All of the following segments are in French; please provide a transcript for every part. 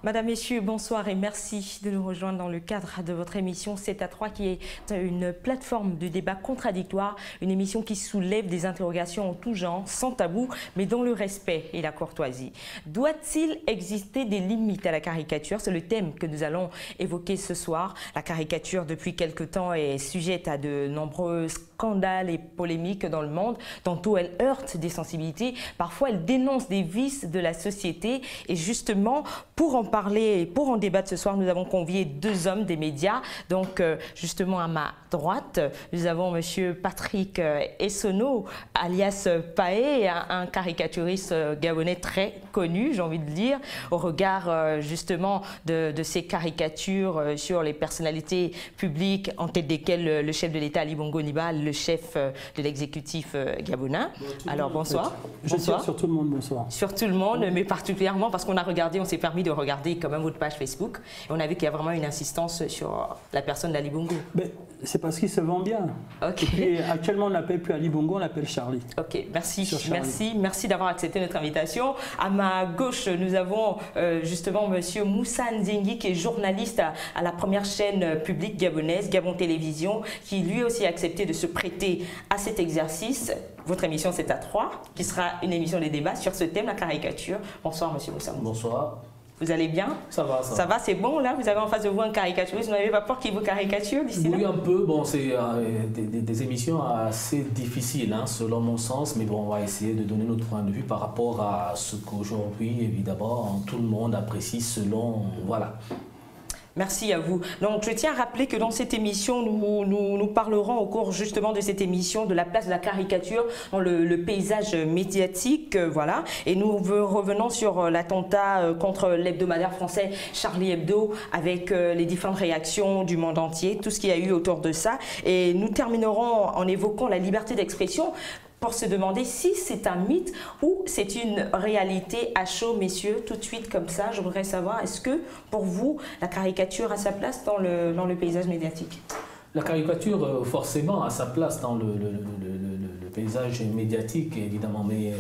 Madame, Messieurs, bonsoir et merci de nous rejoindre dans le cadre de votre émission 7 à 3 qui est une plateforme de débat contradictoire, une émission qui soulève des interrogations en tout genre, sans tabou, mais dans le respect et la courtoisie. Doit-il exister des limites à la caricature? C'est le thème que nous allons évoquer ce soir. La caricature, depuis quelque temps, est sujette à de nombreux scandales et polémiques dans le monde. Tantôt, elle heurte des sensibilités, parfois elle dénonce des vices de la société. Et justement, pour en parler et pour en débattre ce soir, nous avons convié deux hommes des médias. Donc, justement, à ma droite, nous avons monsieur Patrick Essonneau, alias Paé, un caricaturiste gabonais très connu, j'ai envie de dire, au regard justement de ces caricatures sur les personnalités publiques, en tête desquelles le chef de l'État, Ali Bongo Ondimba, le chef de l'exécutif gabonais. Alors, bonsoir. Je tire sur tout le monde, bonsoir. Sur tout le monde, mais particulièrement parce qu'on a regardé, on s'est permis de regarder quand même votre page Facebook, et on a vu qu'il y a vraiment une insistance sur la personne d'Ali Bongo. C'est parce qu'il se vend bien. Okay. Et puis actuellement, on n'appelle plus Ali Bongo, on l'appelle Charlie. Ok, merci d'avoir accepté notre invitation. À ma gauche, nous avons justement monsieur Moussa Nzengi, qui est journaliste à la première chaîne publique gabonaise, Gabon Télévision, qui lui aussi a accepté de se prêter à cet exercice. Votre émission 7 à 3, qui sera une émission de débat sur ce thème, la caricature. Bonsoir monsieur Moussa. Bonsoir. Vous allez bien? Ça va, ça va, c'est bon là? Vous avez en face de vous un caricaturiste, vous n'avez pas peur qu'il vous caricature d'ici là? Oui, un peu. Bon, c'est des émissions assez difficiles, hein, selon mon sens, mais bon, on va essayer de donner notre point de vue par rapport à ce qu'aujourd'hui, évidemment, tout le monde apprécie selon... Voilà. Merci à vous. Donc, je tiens à rappeler que dans cette émission, nous parlerons au cours justement de cette émission de la place de la caricature dans le paysage médiatique, voilà. Et nous revenons sur l'attentat contre l'hebdomadaire français Charlie Hebdo, avec les différentes réactions du monde entier, tout ce qu'il y a eu autour de ça. Et nous terminerons en évoquant la liberté d'expression, pour se demander si c'est un mythe ou c'est une réalité à chaud, messieurs. Tout de suite comme ça, je voudrais savoir, est-ce que pour vous, la caricature a sa place dans le paysage médiatique? La caricature, forcément, a sa place dans le paysage médiatique, évidemment, mais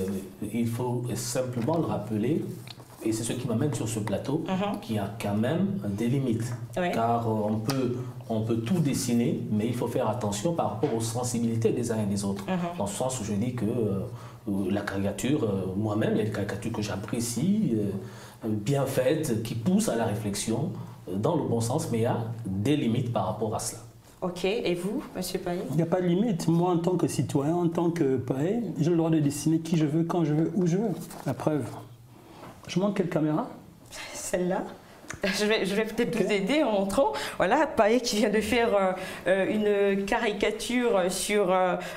il faut simplement le rappeler, et c'est ce qui m'amène sur ce plateau, qu'il y a quand même des limites. Oui. Car on peut tout dessiner, mais il faut faire attention par rapport aux sensibilités des uns et des autres. Dans ce sens où je dis que la caricature, moi-même, il y a des caricatures que j'apprécie, bien faites, qui poussent à la réflexion, dans le bon sens, mais il y a des limites par rapport à cela. Ok, et vous, monsieur Paé? Il n'y a pas de limite. Moi, en tant que citoyen, en tant que Paé, j'ai le droit de dessiner qui je veux, quand je veux, où je veux. La preuve. Je montre quelle caméra? Celle-là. Je vais peut-être vous aider en montrant. Voilà, Paé qui vient de faire une caricature sur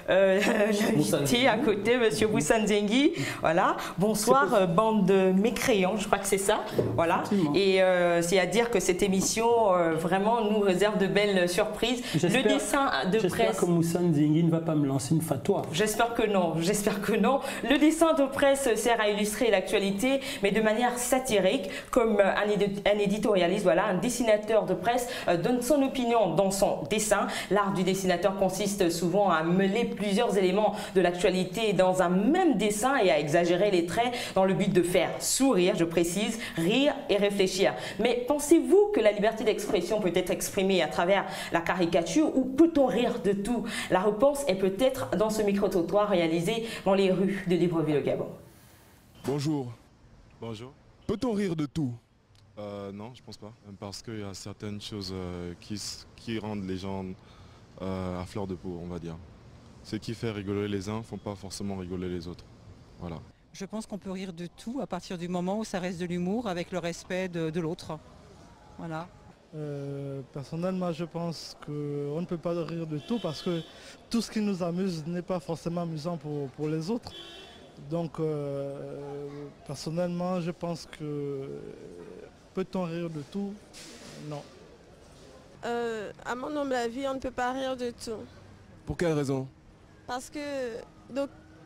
l'invité à côté, monsieur Moussa Nzengi. Voilà, bonsoir, bande de mécréants, je crois que c'est ça. Voilà, et c'est à dire que cette émission vraiment nous réserve de belles surprises. Le dessin de presse. J'espère que Moussa Nzengi ne va pas me lancer une fatwa. J'espère que non, j'espère que non. Le dessin de presse sert à illustrer l'actualité, mais de manière satirique, comme un éditorialiste, voilà, un dessinateur de presse donne son opinion dans son dessin. L'art du dessinateur consiste souvent à mêler plusieurs éléments de l'actualité dans un même dessin et à exagérer les traits dans le but de faire sourire, je précise, rire et réfléchir. Mais pensez-vous que la liberté d'expression peut être exprimée à travers la caricature ou peut-on rire de tout? La réponse est peut-être dans ce micro-trottoir réalisé dans les rues de Libreville au Gabon. Bonjour. Bonjour. Peut-on rire de tout? Non, je pense pas. Parce qu'il y a certaines choses qui rendent les gens à fleur de peau, on va dire. Ce qui fait rigoler les uns ne font pas forcément rigoler les autres. Voilà. Je pense qu'on peut rire de tout à partir du moment où ça reste de l'humour avec le respect de l'autre. Voilà. Personnellement, je pense qu'on ne peut pas rire de tout parce que tout ce qui nous amuse n'est pas forcément amusant pour les autres. Donc, personnellement, je pense que peut-on rire de tout? Non. À mon humble avis, on ne peut pas rire de tout. Pour quelle raison? Parce que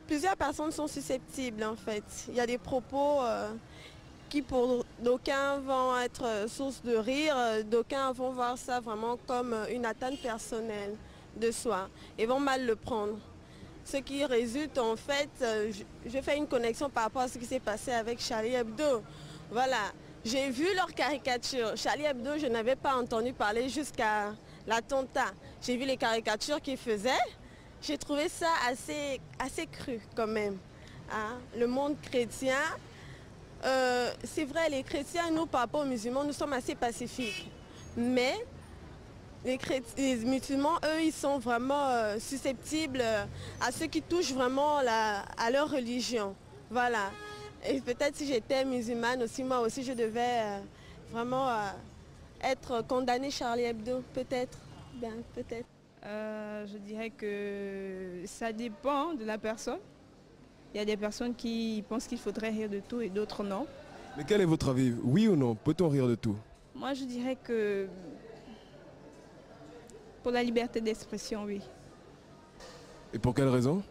plusieurs personnes sont susceptibles en fait. Il y a des propos qui pour d'aucuns vont être source de rire, d'aucuns vont voir ça vraiment comme une atteinte personnelle de soi et vont mal le prendre. Ce qui résulte en fait, je fais une connexion par rapport à ce qui s'est passé avec Charlie Hebdo. Voilà, J'ai vu leurs caricatures. Charlie Hebdo, je n'avais pas entendu parler jusqu'à l'attentat. J'ai vu les caricatures qu'ils faisaient. J'ai trouvé ça assez cru quand même. Hein? Le monde chrétien, c'est vrai, les chrétiens, nous par rapport aux musulmans, nous sommes assez pacifiques. Mais les musulmans, eux, ils sont vraiment susceptibles à ce qui touche vraiment à leur religion. Voilà. Et peut-être si j'étais musulmane aussi, moi aussi, je devais vraiment être condamnée Charlie Hebdo, peut-être. Ben, peut-être. Je dirais que ça dépend de la personne. Il y a des personnes qui pensent qu'il faudrait rire de tout et d'autres non. Mais quel est votre avis? Oui ou non? Peut-on rire de tout? Moi, je dirais que pour la liberté d'expression, oui. Et pour quelle raison?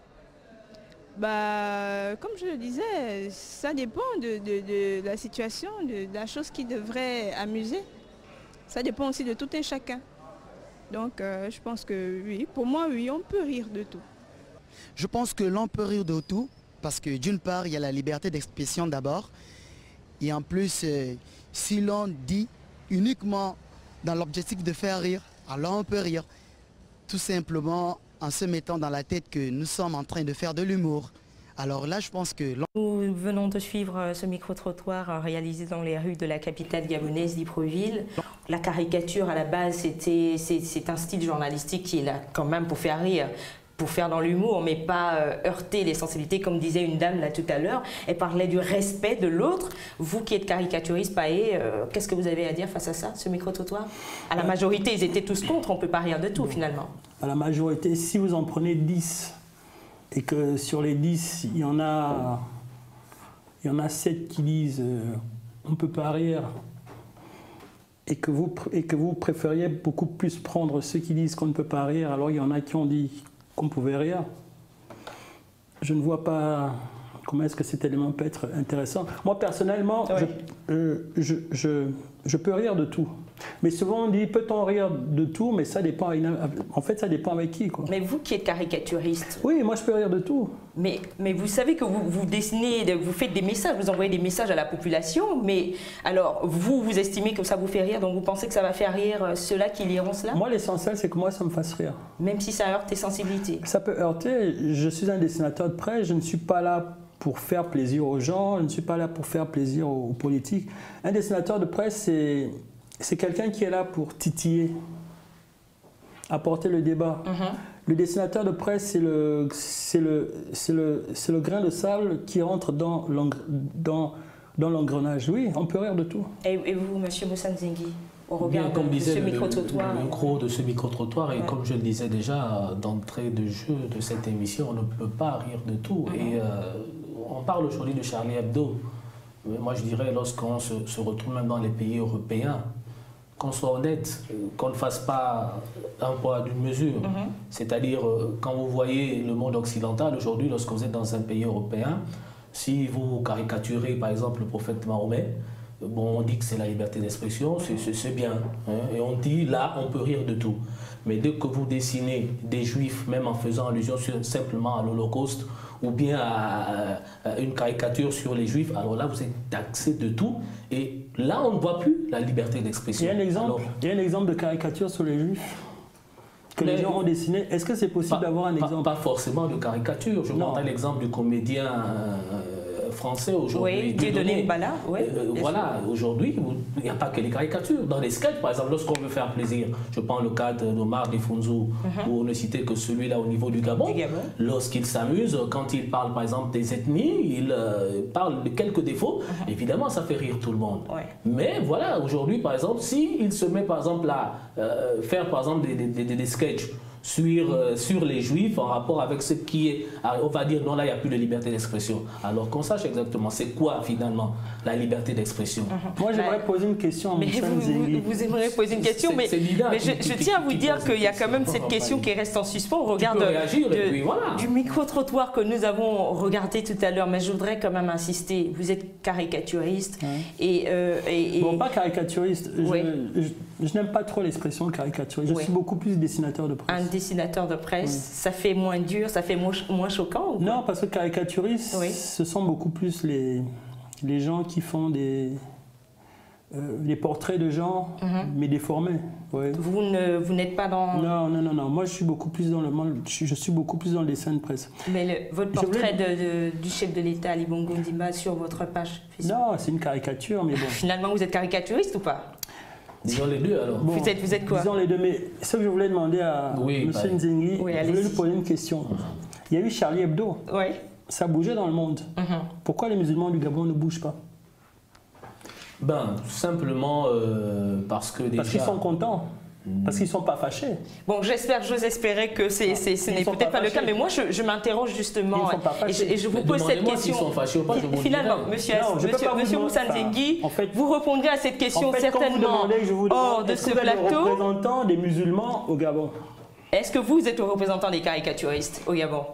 Bah, comme je le disais, ça dépend de la situation, de la chose qui devrait amuser. Ça dépend aussi de tout un chacun. Donc, je pense que oui, pour moi, oui, on peut rire de tout. Je pense que l'on peut rire de tout, parce que d'une part, il y a la liberté d'expression d'abord. Et en plus, si l'on dit uniquement dans l'objectif de faire rire, alors on peut rire. Tout simplement en se mettant dans la tête que nous sommes en train de faire de l'humour. Alors là, je pense que... Nous venons de suivre ce micro-trottoir réalisé dans les rues de la capitale gabonaise, Libreville. La caricature, à la base, c'est un style journalistique qui est là quand même pour faire rire, pour faire dans l'humour, mais pas heurter les sensibilités, comme disait une dame là tout à l'heure. Elle parlait du respect de l'autre. Vous qui êtes caricaturiste, Paé, qu'est-ce que vous avez à dire face à ça, ce micro-trottoir? À la majorité, ils étaient tous contre, on ne peut pas rire de tout finalement. À la majorité, si vous en prenez 10, et que sur les 10, il y en a 7 qui disent on ne peut pas rire, et que vous préfériez beaucoup plus prendre ceux qui disent qu'on ne peut pas rire, alors il y en a qui ont dit qu'on pouvait rire, je ne vois pas comment est-ce que cet élément peut être intéressant. Moi personnellement, je peux rire de tout. Mais souvent on dit peut-on rire de tout, mais ça dépend, en fait ça dépend avec qui, quoi. Mais vous qui êtes caricaturiste. Oui, moi je peux rire de tout. Mais vous savez que vous dessinez, vous faites des messages, vous envoyez des messages à la population, mais alors vous estimez que ça vous fait rire, donc vous pensez que ça va faire rire ceux-là qui liront cela? Moi l'essentiel c'est que moi ça me fasse rire. Même si ça heurte tes sensibilités? Ça peut heurter, je suis un dessinateur de presse, je ne suis pas là pour faire plaisir aux gens, je ne suis pas là pour faire plaisir aux politiques. Un dessinateur de presse c'est quelqu'un qui est là pour titiller, apporter le débat. Le dessinateur de presse, c'est le grain de sable qui rentre dans l'engrenage. Oui, on peut rire de tout. Et vous, M. Moussa Nzengi, au regard comme de disait ce micro-trottoir? Le gros de ce micro-trottoir, et comme je le disais déjà d'entrée de jeu de cette émission, on ne peut pas rire de tout. Et on parle aujourd'hui de Charlie Hebdo. Moi, je dirais, lorsqu'on se retrouve même dans les pays européens, qu'on soit honnête, qu'on ne fasse pas un poids d'une mesure. C'est-à-dire, quand vous voyez le monde occidental aujourd'hui, lorsque vous êtes dans un pays européen, si vous caricaturez par exemple le prophète Mahomet, bon, on dit que c'est la liberté d'expression, c'est bien. Hein, et on dit, là, on peut rire de tout. Mais dès que vous dessinez des juifs, même en faisant allusion simplement à l'Holocauste, ou bien à une caricature sur les juifs, alors là, vous êtes taxé de tout. Et là, on ne voit plus la liberté d'expression. Il y a un exemple de caricature sur les juifs que les gens ont dessiné. Est-ce que c'est possible d'avoir un exemple? Pas forcément de caricature. Je prends l'exemple du comédien français aujourd'hui. Oui, Dieudonné Bala. Voilà, aujourd'hui, il n'y a pas que les caricatures. Dans les sketchs, par exemple, lorsqu'on veut faire plaisir, je prends le cas d'Omar Difunzu, pour ne citer que celui-là au niveau du Gabon. Lorsqu'il s'amuse, quand il parle par exemple des ethnies, il parle de quelques défauts, évidemment ça fait rire tout le monde. Mais voilà, aujourd'hui par exemple, s'il se met par exemple à faire par exemple des sketchs sur les juifs en rapport avec ce qui est, on va dire non, là il n'y a plus de liberté d'expression. Alors qu'on sache exactement c'est quoi finalement la liberté d'expression. Moi j'aimerais poser une question à Moussa Nzengi. Vous aimeriez poser une question, mais je tiens à vous dire qu'il y a quand même cette question qui reste en suspens au regard du micro-trottoir que nous avons regardé tout à l'heure, mais je voudrais quand même insister, vous êtes caricaturiste Bon, pas caricaturiste, je n'aime pas trop l'expression caricaturiste, je suis beaucoup plus dessinateur de presse. Un dessinateur de presse, ça fait moins dur, ça fait moins choquant? Non, parce que caricaturiste, ce sont beaucoup plus les gens qui font les portraits de gens, mais déformés. Ouais. Vous n'êtes pas dans... Non. Moi, je suis beaucoup plus dans le monde, je suis beaucoup plus dans le dessin de presse. Mais votre portrait du chef de l'État, Ali Bongo Ondimba, sur votre page Facebook. Non, c'est une caricature, mais bon. Finalement, vous êtes caricaturiste ou pas? Disons les deux alors. Bon, vous êtes quoi? Disons les deux, mais ce que je voulais demander à M. Nzingi, je voulais lui poser une question. Il y a eu Charlie Hebdo. Oui. Ça bougeait dans le monde. Pourquoi les musulmans du Gabon ne bougent pas? Ben, simplement parce que déjà... Parce qu'ils sont contents. Parce qu'ils ne sont pas fâchés. Bon, j'ose espérer que ce n'est peut-être pas le cas, mais moi je m'interroge justement et je vous pose cette question. Sont fâchés ou pas, je vous finalement, monsieur Moussa Nzingi, vous répondrez à cette question certainement hors de ce plateau. Le représentant des musulmans au Gabon. Est-ce que vous êtes le représentant des caricaturistes au Gabon?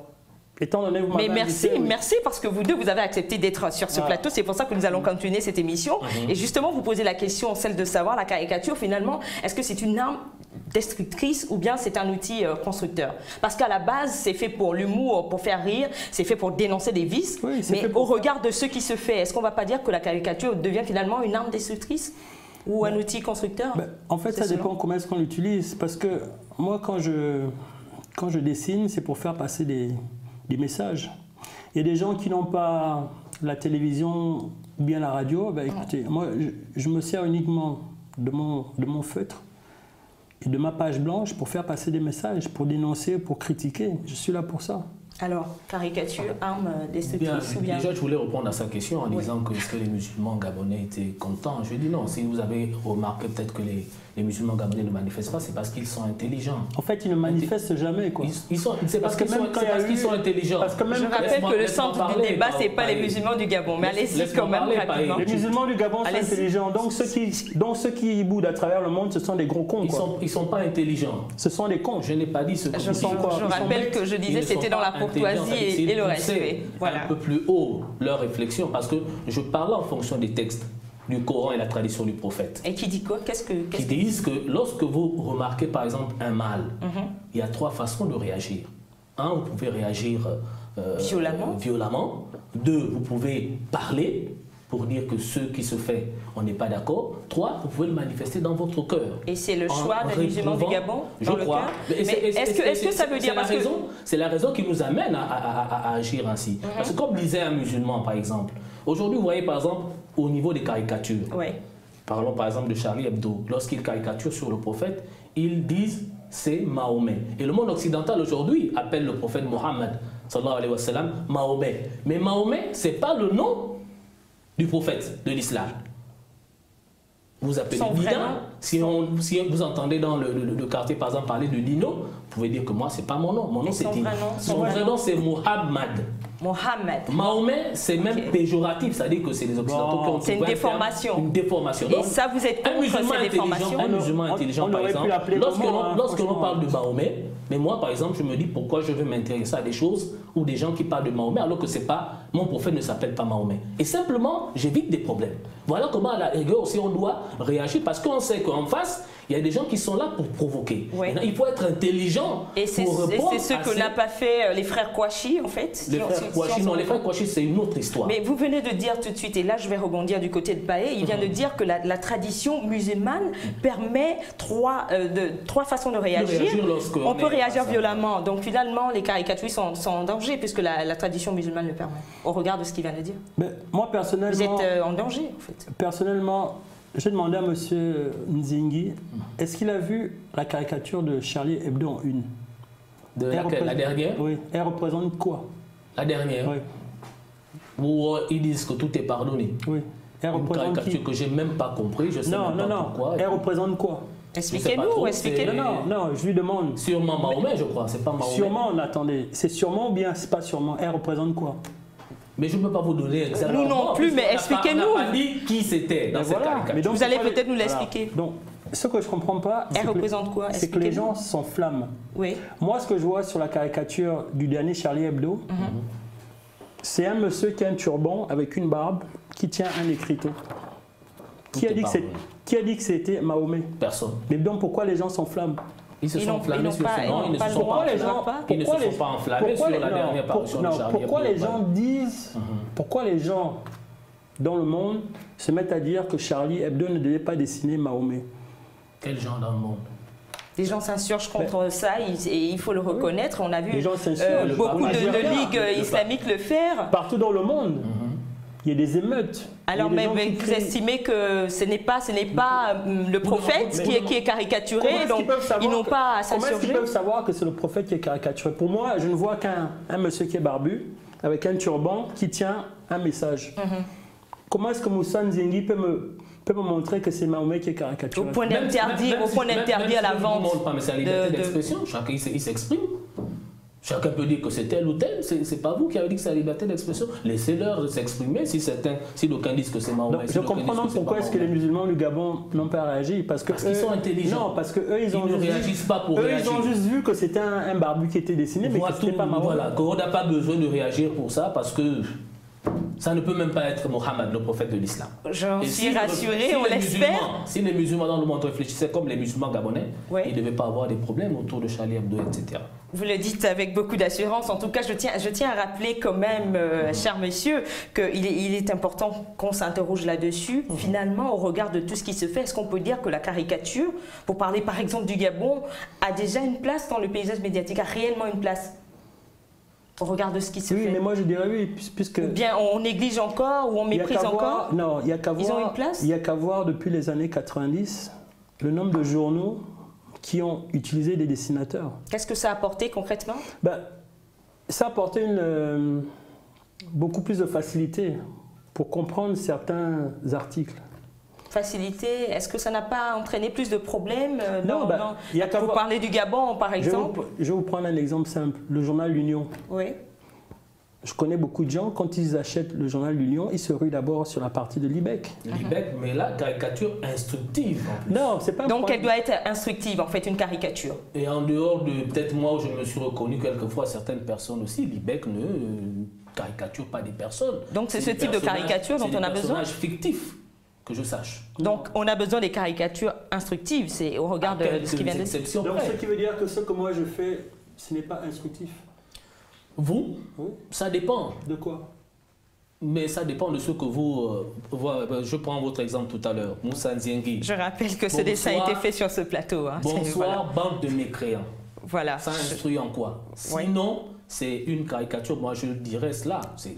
Étant donné vous m'avez merci, invité, oui. merci parce que vous deux, vous avez accepté d'être sur ce plateau. C'est pour ça que nous allons continuer cette émission. Et justement, vous posez la question, celle de savoir, la caricature, finalement, est-ce que c'est une arme destructrice ou bien c'est un outil constructeur? Parce qu'à la base, c'est fait pour l'humour, pour faire rire, c'est fait pour dénoncer des vices. Oui, mais au regard de ce qui se fait, est-ce qu'on ne va pas dire que la caricature devient finalement une arme destructrice ou un outil constructeur? En fait, ça dépend comment est-ce qu'on l'utilise. Parce que moi, quand je dessine, c'est pour faire passer des messages. Il y a des gens qui n'ont pas la télévision ou bien la radio. Écoutez, moi, je me sers uniquement de mon feutre et de ma page blanche pour faire passer des messages, pour dénoncer, pour critiquer. Je suis là pour ça. Alors, caricature, arme destructrice ou bien... Déjà, je voulais répondre à sa question en disant que est-ce que les musulmans gabonais étaient contents? Je dis non. Si vous avez remarqué peut-être que les musulmans gabonais ne manifestent pas, c'est parce qu'ils sont intelligents. En fait, ils ne manifestent jamais, quoi. C'est parce qu'ils sont intelligents. Je rappelle que le centre du débat, ce n'est pas les musulmans du Gabon. Mais allez-y quand même rapidement. Les musulmans du Gabon sont intelligents. Donc ceux qui boudent à travers le monde, ce sont des gros cons. Ils ne sont pas intelligents. Ce sont des cons. Je n'ai pas dit ce que je rappelle que je disais c'était dans la courtoisie et le respect. Voilà. Un peu plus haut leur réflexion, parce que je parle en fonction des textes du Coran et la tradition du prophète. Et qui dit quoi? Qui disent que lorsque vous remarquez par exemple un mal, il y a 3 façons de réagir. 1, vous pouvez réagir violemment. 2, vous pouvez parler pour dire que ce qui se fait, on n'est pas d'accord. 3, vous pouvez le manifester dans votre cœur. Et c'est le choix des musulmans du Gabon je crois. Mais est-ce que ça veut dire... C'est la raison qui nous amène à agir ainsi. Parce que comme disait un musulman, par exemple, aujourd'hui, vous voyez, par exemple, au niveau des caricatures, parlons par exemple de Charlie Hebdo, lorsqu'ils caricaturent sur le prophète, ils disent c'est Mahomet. Et le monde occidental aujourd'hui appelle le prophète Mohammed, sallallahu alayhi wa sallam, Mahomet. Mais Mahomet, ce n'est pas le nom du prophète de l'islam. Vous appelez Nina. Si vous entendez dans le quartier, par exemple, parler de Nino, vous pouvez dire que moi, ce n'est pas mon nom. Mon nom, c'est Nino. Son vrai nom, c'est Mohammed. Mahomet, c'est même péjoratif, c'est-à-dire que c'est les Occidentaux qui ont... C'est une déformation. Une déformation. Et ça, vous êtes contre cette déformation? Un musulman intelligent, par exemple, lorsque l'on parle de Mahomet, mais moi, par exemple, je me dis pourquoi je veux m'intéresser à des choses ou des gens qui parlent de Mahomet alors que c'est pas, mon prophète ne s'appelle pas Mahomet. Et simplement, j'évite des problèmes. Voilà comment, à la rigueur aussi, on doit réagir parce qu'on sait qu'en face, il y a des gens qui sont là pour provoquer. Maintenant, il faut être intelligent pour répondre. Et c'est ce que n'a pas fait les frères Kouachi, en fait. Les frères Kouachi, non, les frères Kouachi, c'est une autre histoire. Mais vous venez de dire tout de suite, et là je vais rebondir du côté de Baé, il vient de dire que la tradition musulmane permet 3 façons de réagir. On peut réagir violemment. Donc finalement, les caricaturistes sont en danger puisque la tradition musulmane le permet. Au regard de ce qu'il vient de dire. Mais moi, personnellement... Vous êtes en danger, en fait. Personnellement... J'ai demandé à M. Nzingi, est-ce qu'il a vu la caricature de Charlie Hebdo en une? La dernière? Oui. Elle représente quoi? La dernière? Oui. Où ils disent que tout est pardonné. Oui. Elle représente une caricature que j'ai même pas compris, je sais même pas pourquoi. Elle représente quoi? Expliquez-nous, expliquez-nous. Non, je lui demande. Sûrement Mahomet, je crois, c'est pas Mahomet. Sûrement, attendez, c'est sûrement ou bien c'est pas sûrement? Elle représente quoi? Mais je ne peux pas vous donner exactement. Nous non plus, mais expliquez-nous. On n'a pas dit qui c'était dans cette caricature. Vous allez peut-être nous l'expliquer. Donc, ce que je ne comprends pas, c'est que les gens s'enflamment. Oui. Moi, ce que je vois sur la caricature du dernier Charlie Hebdo, c'est un monsieur qui a un turban avec une barbe qui tient un écriteau. Qui a dit que c'était Mahomet? Personne. Mais donc, pourquoi les gens s'enflamment? Ils se sont enflammés sur ce nom, ils ne se sont pas enflammés sur la dernière parution de Charlie Hebdo. Pourquoi les gens disent, pourquoi les gens dans le monde se mettent à dire que Charlie Hebdo ne devait pas dessiner Mahomet. Quels gens dans le monde? Les gens s'insurgent contre ça et il faut le reconnaître. On a vu beaucoup de ligues islamiques le faire. Partout dans le monde, il y a des émeutes. Alors, mais vous estimez que ce n'est pas le prophète qui est caricaturé, donc ils n'ont pas à s'insurger? Comment est-ce qu'ils peuvent savoir que c'est le prophète qui est caricaturé? Pour moi, je ne vois qu'un monsieur qui est barbu, avec un turban, qui tient un message. Comment est-ce que Moussa Nzengi peut me montrer que c'est Mahomet qui est caricaturé? Au point d'interdire la vente. Mais c'est la liberté d'expression, chacun il s'exprime. Chacun peut dire que c'est tel ou tel, c'est pas vous qui avez dit que c'est la liberté d'expression. Laissez-leur s'exprimer si d'aucuns disent que c'est Mahomet. Je comprends donc pourquoi est-ce que les musulmans du Gabon n'ont pas réagi. Parce qu'ils sont intelligents. Non, parce qu'eux, ils ne réagissent pas pour réagir. Ils ont juste vu que c'était un barbu qui était dessiné, mais que c'était pas Mahomet. Voilà, qu'on n'a pas besoin de réagir pour ça, parce que ça ne peut même pas être Mohammed, le prophète de l'islam. J'en suis rassuré, on l'espère. Si les musulmans dans le monde réfléchissaient comme les musulmans gabonais, ils ne devaient pas avoir des problèmes autour de Charlie Hebdo, etc. Vous le dites avec beaucoup d'assurance. En tout cas, je tiens à rappeler quand même, cher monsieur, qu'il est important qu'on s'interroge là-dessus. Finalement, au regard de tout ce qui se fait, est-ce qu'on peut dire que la caricature, pour parler par exemple du Gabon, a déjà une place dans le paysage médiatique, a réellement une place au regard de ce qui se fait? Oui, mais moi je dirais oui, puisque... Ou bien on néglige encore, ou on méprise encore? Non, il n'y a qu'à voir... Ils ont une place? Il n'y a qu'à voir depuis les années 90 le nombre de journaux qui ont utilisé des dessinateurs. Qu'est-ce que ça a apporté concrètement? Ça a apporté beaucoup plus de facilité pour comprendre certains articles. Facilité, est-ce que ça n'a pas entraîné plus de problèmes? Non, il y a qu'à vous parlez du Gabon, par exemple. Je vais vous prendre un exemple simple, le journal L'Union. Oui. Je connais beaucoup de gens, quand ils achètent le journal L'Union, ils se ruent d'abord sur la partie de l'IBEC. L'IBEC, mais là, caricature instructive. En plus. Non, c'est pas. Donc elle doit être instructive, en fait, une caricature. Et en dehors de peut-être moi où je me suis reconnu quelquefois certaines personnes aussi, l'IBEC ne caricature pas des personnes. Donc c'est ce type de caricature dont on a besoin. C'est des personnages fictifs. Que je sache. Donc, on a besoin des caricatures instructives, c'est au regard de ce qui vient de dire. Donc, ce qui veut dire que ce que moi je fais, ce n'est pas instructif. Vous, ça dépend. De quoi? Mais ça dépend de ce que vous... je prends votre exemple tout à l'heure, Moussa Nzengi. Je rappelle que ce dessin a été fait sur ce plateau. Hein. Bonsoir, bande de mécréants. Voilà. Ça instruit en quoi? Sinon, c'est une caricature, moi je dirais cela, c'est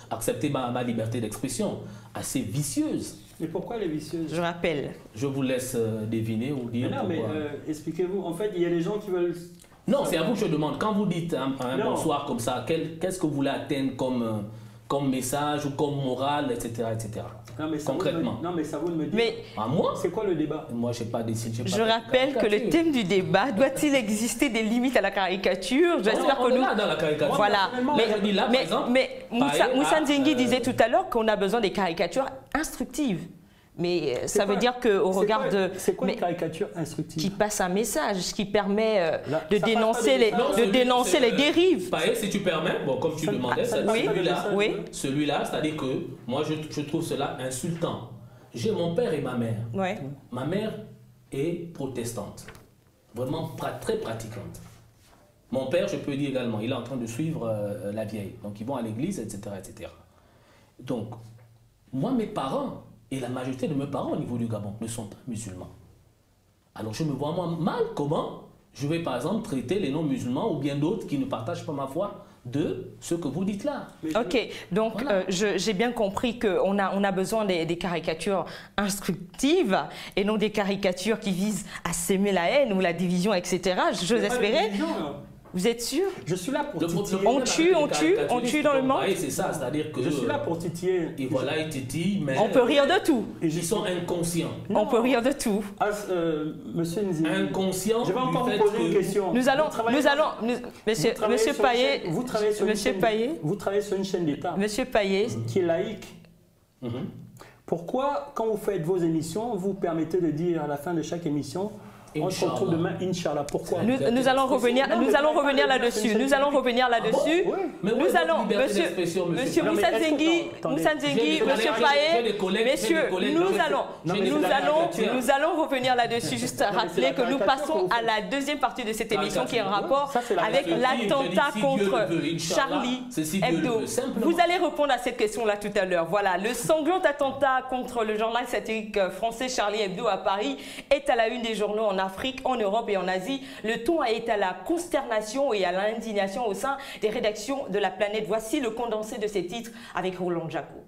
accepter ma liberté d'expression, assez vicieuse. Mais pourquoi elle est vicieuse? Je rappelle. Je vous laisse deviner ou dire. Mais non, mais expliquez-vous. En fait, il y a des gens qui veulent... Non, c'est à vous que je demande. Quand vous dites un bonsoir comme ça, qu'est-ce que vous voulez atteindre comme message ou comme morale, etc. etc. Non, mais concrètement. Non, mais ça vous me dit. Mais moi, c'est quoi le débat? Moi, je n'ai pas décidé. Je rappelle que le thème du débat, doit-il exister des limites à la caricature? J'espère que nous. Là dans la caricature. Voilà. Mais Moussa Nzengi disait tout à l'heure qu'on a besoin des caricatures instructives. Mais ça veut dire qu'au regard de... C'est quoi une caricature instructive? Qui passe un message, qui permet de dénoncer les dérives. Pareil, si tu permets, bon, comme tu demandais, celui-là, c'est-à-dire que moi, je trouve cela insultant. J'ai mon père et ma mère. Ouais. Ma mère est protestante, vraiment très pratiquante. Mon père, je peux dire également, il est en train de suivre la vieille. Donc, ils vont à l'église, etc., etc. Donc, moi, mes parents... Et la majorité de mes parents au niveau du Gabon ne sont pas musulmans. Alors je me vois moi mal comment je vais par exemple traiter les non-musulmans ou bien d'autres qui ne partagent pas ma foi de ce que vous dites là. Ok, donc voilà. J'ai bien compris qu'on a besoin des caricatures instructives et non des caricatures qui visent à s'aimer la haine ou la division, etc. J'ose espérer. Vous êtes sûr? Je suis là pour titiller. On tue dans le monde. C'est ça, c'est-à-dire que... Je suis là pour titiller. Et voilà, ils titillent, mais... On peut rire de tout. Ils sont inconscients. On peut rire de tout. Monsieur Nzengi. Inconscient. Je vais encore vous poser une question. Monsieur Payet. Vous travaillez sur une chaîne d'État. Monsieur Payet. Qui est laïque. Pourquoi, quand vous faites vos émissions, vous permettez de dire à la fin de chaque émission, On se retrouve demain, Inch'Allah. Pourquoi? Nous allons revenir là-dessus. Nous allons revenir là-dessus. Nous allons, monsieur Moussa Zengi, monsieur Faye, messieurs, nous allons revenir là-dessus. Juste rappeler que nous passons à la deuxième partie de cette émission qui est en rapport avec l'attentat contre Charlie Hebdo. Vous allez répondre à cette question-là tout à l'heure. Voilà, le sanglant attentat contre le journal satirique français Charlie Hebdo à Paris est à la une des journaux en Afrique, en Europe et en Asie. Le ton a été à la consternation et à l'indignation au sein des rédactions de la planète. Voici le condensé de ces titres avec Roland Jaco.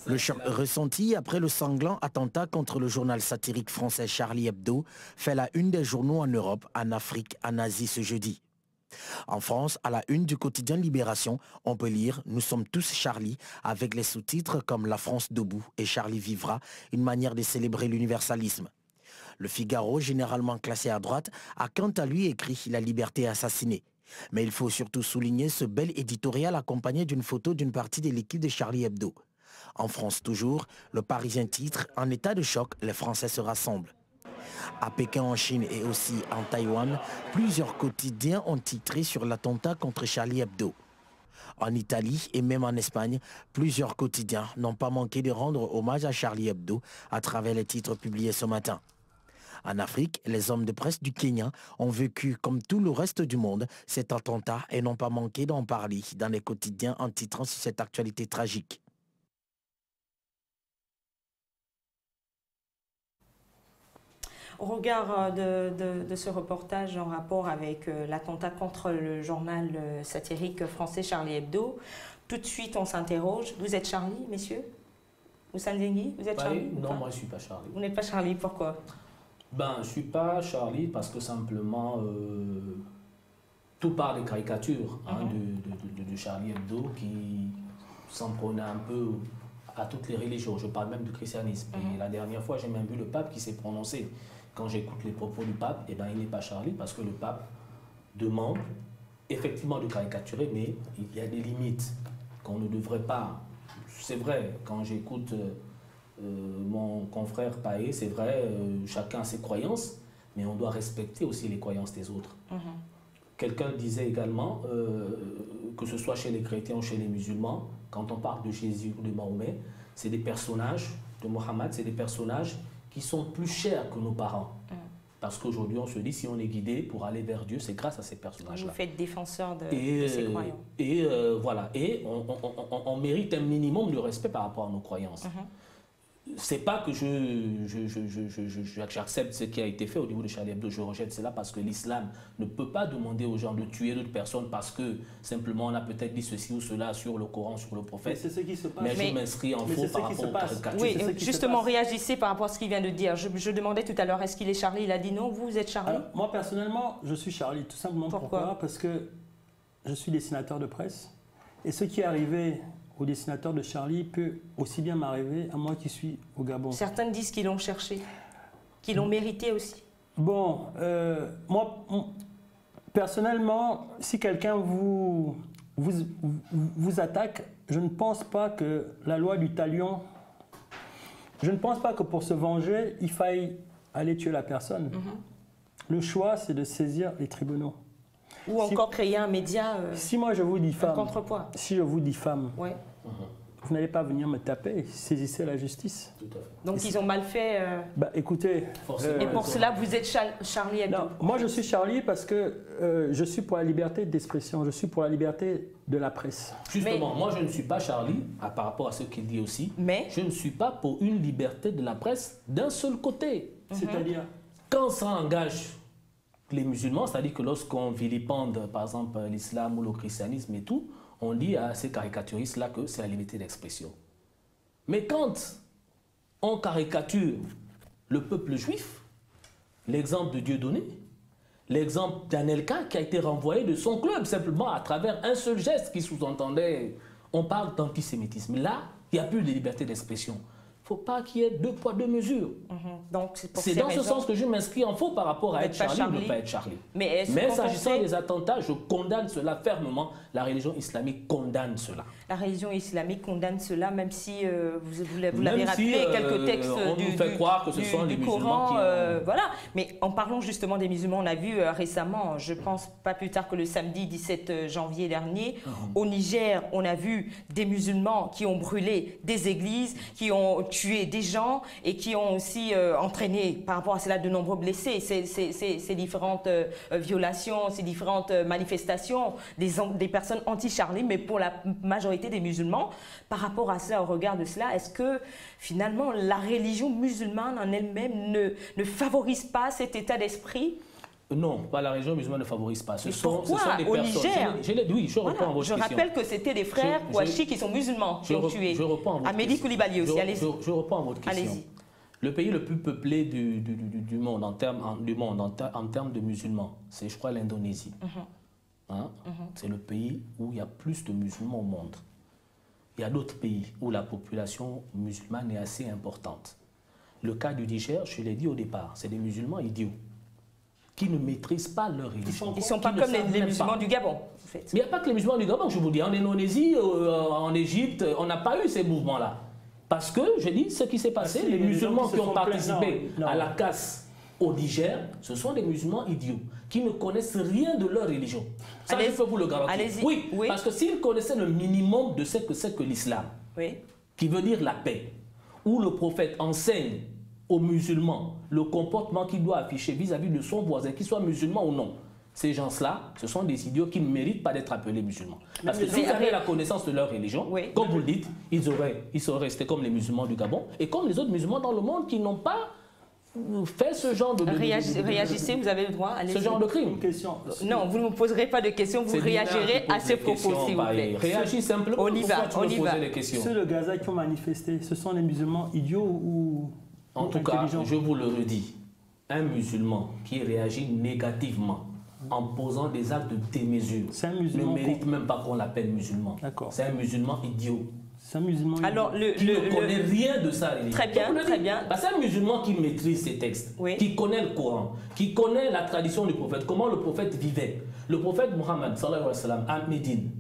Le choc ressenti après le sanglant attentat contre le journal satirique français Charlie Hebdo fait la une des journaux en Europe, en Afrique, en Asie ce jeudi. En France, à la une du quotidien Libération, on peut lire « Nous sommes tous Charlie » avec les sous-titres comme « La France debout » et « Charlie vivra », une manière de célébrer l'universalisme. Le Figaro, généralement classé à droite, a quant à lui écrit « La liberté assassinée ». Mais il faut surtout souligner ce bel éditorial accompagné d'une photo d'une partie de l'équipe de Charlie Hebdo. En France toujours, le Parisien titre « En état de choc, les Français se rassemblent ». À Pékin en Chine et aussi en Taïwan, plusieurs quotidiens ont titré sur l'attentat contre Charlie Hebdo. En Italie et même en Espagne, plusieurs quotidiens n'ont pas manqué de rendre hommage à Charlie Hebdo à travers les titres publiés ce matin. En Afrique, les hommes de presse du Kenya ont vécu, comme tout le reste du monde, cet attentat et n'ont pas manqué d'en parler dans les quotidiens en titrant sur cette actualité tragique. Au regard de ce reportage en rapport avec l'attentat contre le journal satirique français Charlie Hebdo, tout de suite on s'interroge. Vous êtes Charlie, messieurs? Moussa Zengi, vous êtes Charlie? Non, moi je ne suis pas Charlie. Vous n'êtes pas Charlie, pourquoi? Je ne suis pas Charlie parce que simplement tout part des caricatures de Charlie Hebdo qui s'en prenait un peu à toutes les religions. Je parle même du christianisme. Et la dernière fois, j'ai même vu le pape qui s'est prononcé. Quand j'écoute les propos du pape, il n'est pas Charlie parce que le pape demande effectivement de caricaturer, mais il y a des limites qu'on ne devrait pas. C'est vrai, quand j'écoute mon confrère Paé, c'est vrai, chacun a ses croyances, mais on doit respecter aussi les croyances des autres. Quelqu'un disait également, que ce soit chez les chrétiens ou chez les musulmans, quand on parle de Jésus ou de Mahomet, c'est des personnages, de Mohammed, c'est des personnages qui sont plus chers que nos parents. Parce qu'aujourd'hui, on se dit, si on est guidé pour aller vers Dieu, c'est grâce à ces personnages-là. Vous faites défenseur de ces croyants. Et voilà, et on mérite un minimum de respect par rapport à nos croyances. C'est pas que j'accepte ce qui a été fait au niveau de Charlie Hebdo, je rejette cela parce que l'islam ne peut pas demander aux gens de tuer d'autres personnes parce que simplement on a peut-être dit ceci ou cela sur le Coran, sur le prophète. Mais c'est ce qui se passe. Mais je m'inscris en faux par rapport aux caricatures. Oui, justement, réagissez par rapport à ce qu'il vient de dire. Je demandais tout à l'heure, est-ce qu'il est Charlie? Il a dit non, vous êtes Charlie? Alors, moi personnellement, je suis Charlie, tout simplement. Pourquoi? Parce que je suis dessinateur de presse et ce qui est arrivé au dessinateur de Charlie peut aussi bien m'arriver à moi qui suis au Gabon. Certains disent qu'ils l'ont cherché, qu'ils l'ont mérité aussi. Bon, moi, personnellement, si quelqu'un vous attaque, je ne pense pas que la loi du talion, je ne pense pas que pour se venger, il faille aller tuer la personne. Le choix, c'est de saisir les tribunaux. Ou encore créer un média si moi je vous diffame, un contrepoids. Si je vous diffame, ouais. Vous n'allez pas venir me taper, saisissez la justice. Tout à fait. Donc ils ont mal fait. Écoutez. Et pour cela, vous êtes Charlie Hebdo. Non, moi je suis Charlie parce que je suis pour la liberté d'expression, je suis pour la liberté de la presse. Justement, moi je ne suis pas Charlie, par rapport à ce qu'il dit aussi, mais je ne suis pas pour une liberté de la presse d'un seul côté. C'est-à-dire quand ça engage les musulmans, c'est-à-dire que lorsqu'on vilipende par exemple l'islam ou le christianisme et tout, on dit à ces caricaturistes-là que c'est la liberté d'expression. Mais quand on caricature le peuple juif, l'exemple de Dieudonné, l'exemple d'Anelka qui a été renvoyé de son club simplement à travers un seul geste qui sous-entendait, on parle d'antisémitisme. Là, il n'y a plus de liberté d'expression. Il faut pas qu'il y ait 2 poids 2 mesures. Donc c'est dans ce sens que je m'inscris en faux par rapport à être Charlie ou ne pas être Charlie. Mais s'agissant des attentats, je condamne cela fermement. La religion islamique condamne cela. La religion islamique condamne cela, même si vous l'avez rappelé, quelques textes on nous fait croire que ce sont les musulmans qui... Voilà. Mais en parlant justement des musulmans, on a vu récemment, je pense pas plus tard que le samedi 17 janvier dernier, au Niger, on a vu des musulmans qui ont brûlé des églises, qui ont tué des gens et qui ont aussi entraîné par rapport à cela de nombreux blessés. Ces différentes violations, ces différentes manifestations des personnes anti-Charlie, mais pour la majorité des musulmans. Par rapport à cela, au regard de cela, est-ce que finalement la religion musulmane en elle-même ne favorise pas cet état d'esprit? Non, pas la religion musulmane ne favorise pas. Ce sont des personnes. Niger, oui, je reprends votre question. Je rappelle que c'était des frères Kouachi qui sont musulmans qui ont tué. Amélie Koulibaly aussi, allez-y. Je reprends votre question. Le pays le plus peuplé du monde en termes de musulmans, c'est, je crois, l'Indonésie. C'est le pays où il y a plus de musulmans au monde. Il y a d'autres pays où la population musulmane est assez importante. Le cas du Niger, je l'ai dit au départ, c'est des musulmans idiots qui ne maîtrisent pas leur religion. Ils ne sont pas comme les musulmans du Gabon, en fait. Mais il n'y a pas que les musulmans du Gabon, je vous dis. En Indonésie, en Égypte, on n'a pas eu ces mouvements-là. Parce que, je dis, ce qui s'est passé, les musulmans qui ont participé à la casse au Niger, ce sont des musulmans idiots qui ne connaissent rien de leur religion. Ça, je peux vous le garantir. Oui, parce que s'ils connaissaient le minimum de ce que c'est que l'islam, qui veut dire la paix, où le prophète enseigne aux musulmans le comportement qu'il doit afficher vis-à-vis de son voisin, qu'il soit musulman ou non, ces gens-là, ce sont des idiots qui ne méritent pas d'être appelés musulmans. Parce que s'ils avaient la connaissance de leur religion, comme vous le dites, ils seraient restés comme les musulmans du Gabon et comme les autres musulmans dans le monde qui n'ont pas fait ce genre de... Réagissez, vous avez le droit. Ce genre de crime. Non, vous ne me poserez pas de questions, vous réagirez à ces propos, s'il vous plaît. Réagis simplement. On y va, on y va. Ceux de Gaza qui ont manifesté, ce sont les musulmans idiots ou en tout cas, je vous le redis, un musulman qui réagit négativement en posant des actes de démesure ne mérite même pas qu'on l'appelle musulman. C'est un musulman idiot. C'est un musulman idiot. Alors, qui ne connaît rien de sa religion. Très bien, très bien. C'est un musulman qui maîtrise ses textes, qui connaît le Coran, qui connaît la tradition du prophète, comment le prophète vivait. Le prophète Mohammed, sallallahu alayhi wa sallam, à Médine,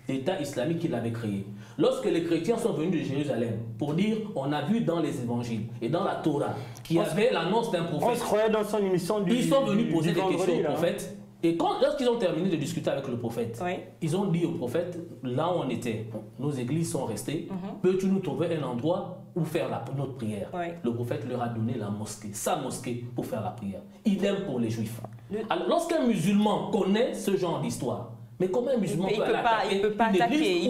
l'État islamique qu'il avait créé. Lorsque les chrétiens sont venus de Jérusalem pour dire, on a vu dans les évangiles et dans la Torah qu'il y avait l'annonce d'un prophète. On se croyait dans son émission Ils sont venus poser des questions au prophète. Et lorsqu'ils ont terminé de discuter avec le prophète, ils ont dit au prophète, là où on était, nos églises sont restées, peux-tu nous trouver un endroit où faire notre prière? Le prophète leur a donné la mosquée, sa mosquée pour faire la prière. Idem pour les juifs. Alors lorsqu'un musulman connaît ce genre d'histoire, mais comment un musulman peut attaquer il peut pas attaquer,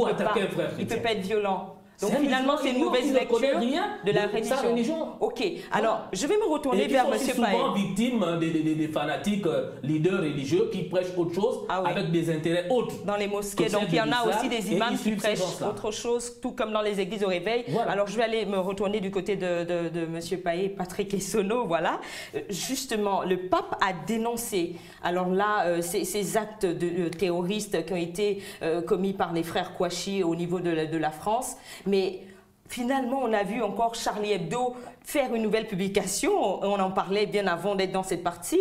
il peut pas être violent. Donc finalement, c'est une mauvaise lecture de la religion. Ok, alors je vais me retourner vers M. Paye. Ils sont souvent victimes des fanatiques leaders religieux qui prêchent autre chose avec des intérêts autres. Dans les mosquées, donc il y en a aussi des imams qui prêchent autre chose, tout comme dans les églises au réveil. Alors je vais aller me retourner du côté de M. Paye, Patrick Essonneau, voilà. Justement, le pape a dénoncé, alors là, ces actes terroristes qui ont été commis par les frères Kouachi au niveau de la France. Mais finalement, on a vu encore Charlie Hebdo faire une nouvelle publication. On en parlait bien avant d'être dans cette partie.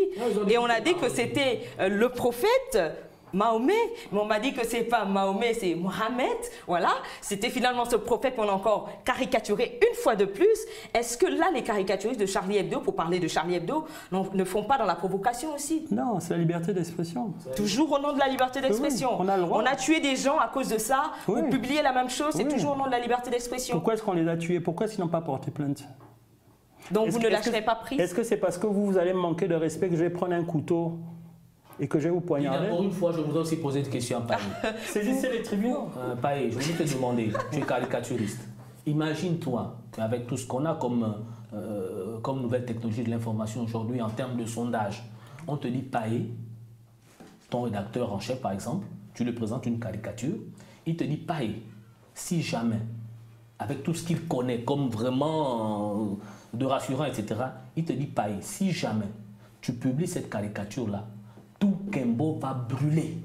Et on a dit que c'était le prophète Mahomet. Mais on m'a dit que c'est pas Mahomet, c'est Mohamed. Voilà. C'était finalement ce prophète qu'on a encore caricaturé une fois de plus. Est-ce que là, les caricaturistes de Charlie Hebdo, pour parler de Charlie Hebdo, ne font pas dans la provocation aussi? Non, c'est la liberté d'expression. Toujours au nom de la liberté d'expression. On a le droit. On a tué des gens à cause de ça. Vous publiez la même chose, c'est toujours au nom de la liberté d'expression. Pourquoi est-ce qu'on les a tués? Pourquoi est-ce qu'ils n'ont pas porté plainte? Donc vous ne lâcherez pas prise? Est-ce que c'est parce que vous allez me manquer de respect que je vais prendre un couteau et que je vais vous poignarder? Pour une fois, je voudrais aussi poser une question à Paye. Saisissez les tribunaux. Paye, je voudrais te demander, tu es caricaturiste. Imagine-toi qu'avec tout ce qu'on a comme nouvelle technologie de l'information aujourd'hui en termes de sondage, on te dit Paye, ton rédacteur en chef par exemple, tu lui présentes une caricature, il te dit Paye, si jamais, avec tout ce qu'il connaît comme vraiment de rassurant, etc., il te dit Paye, si jamais tu publies cette caricature-là, tout Kembo va brûler.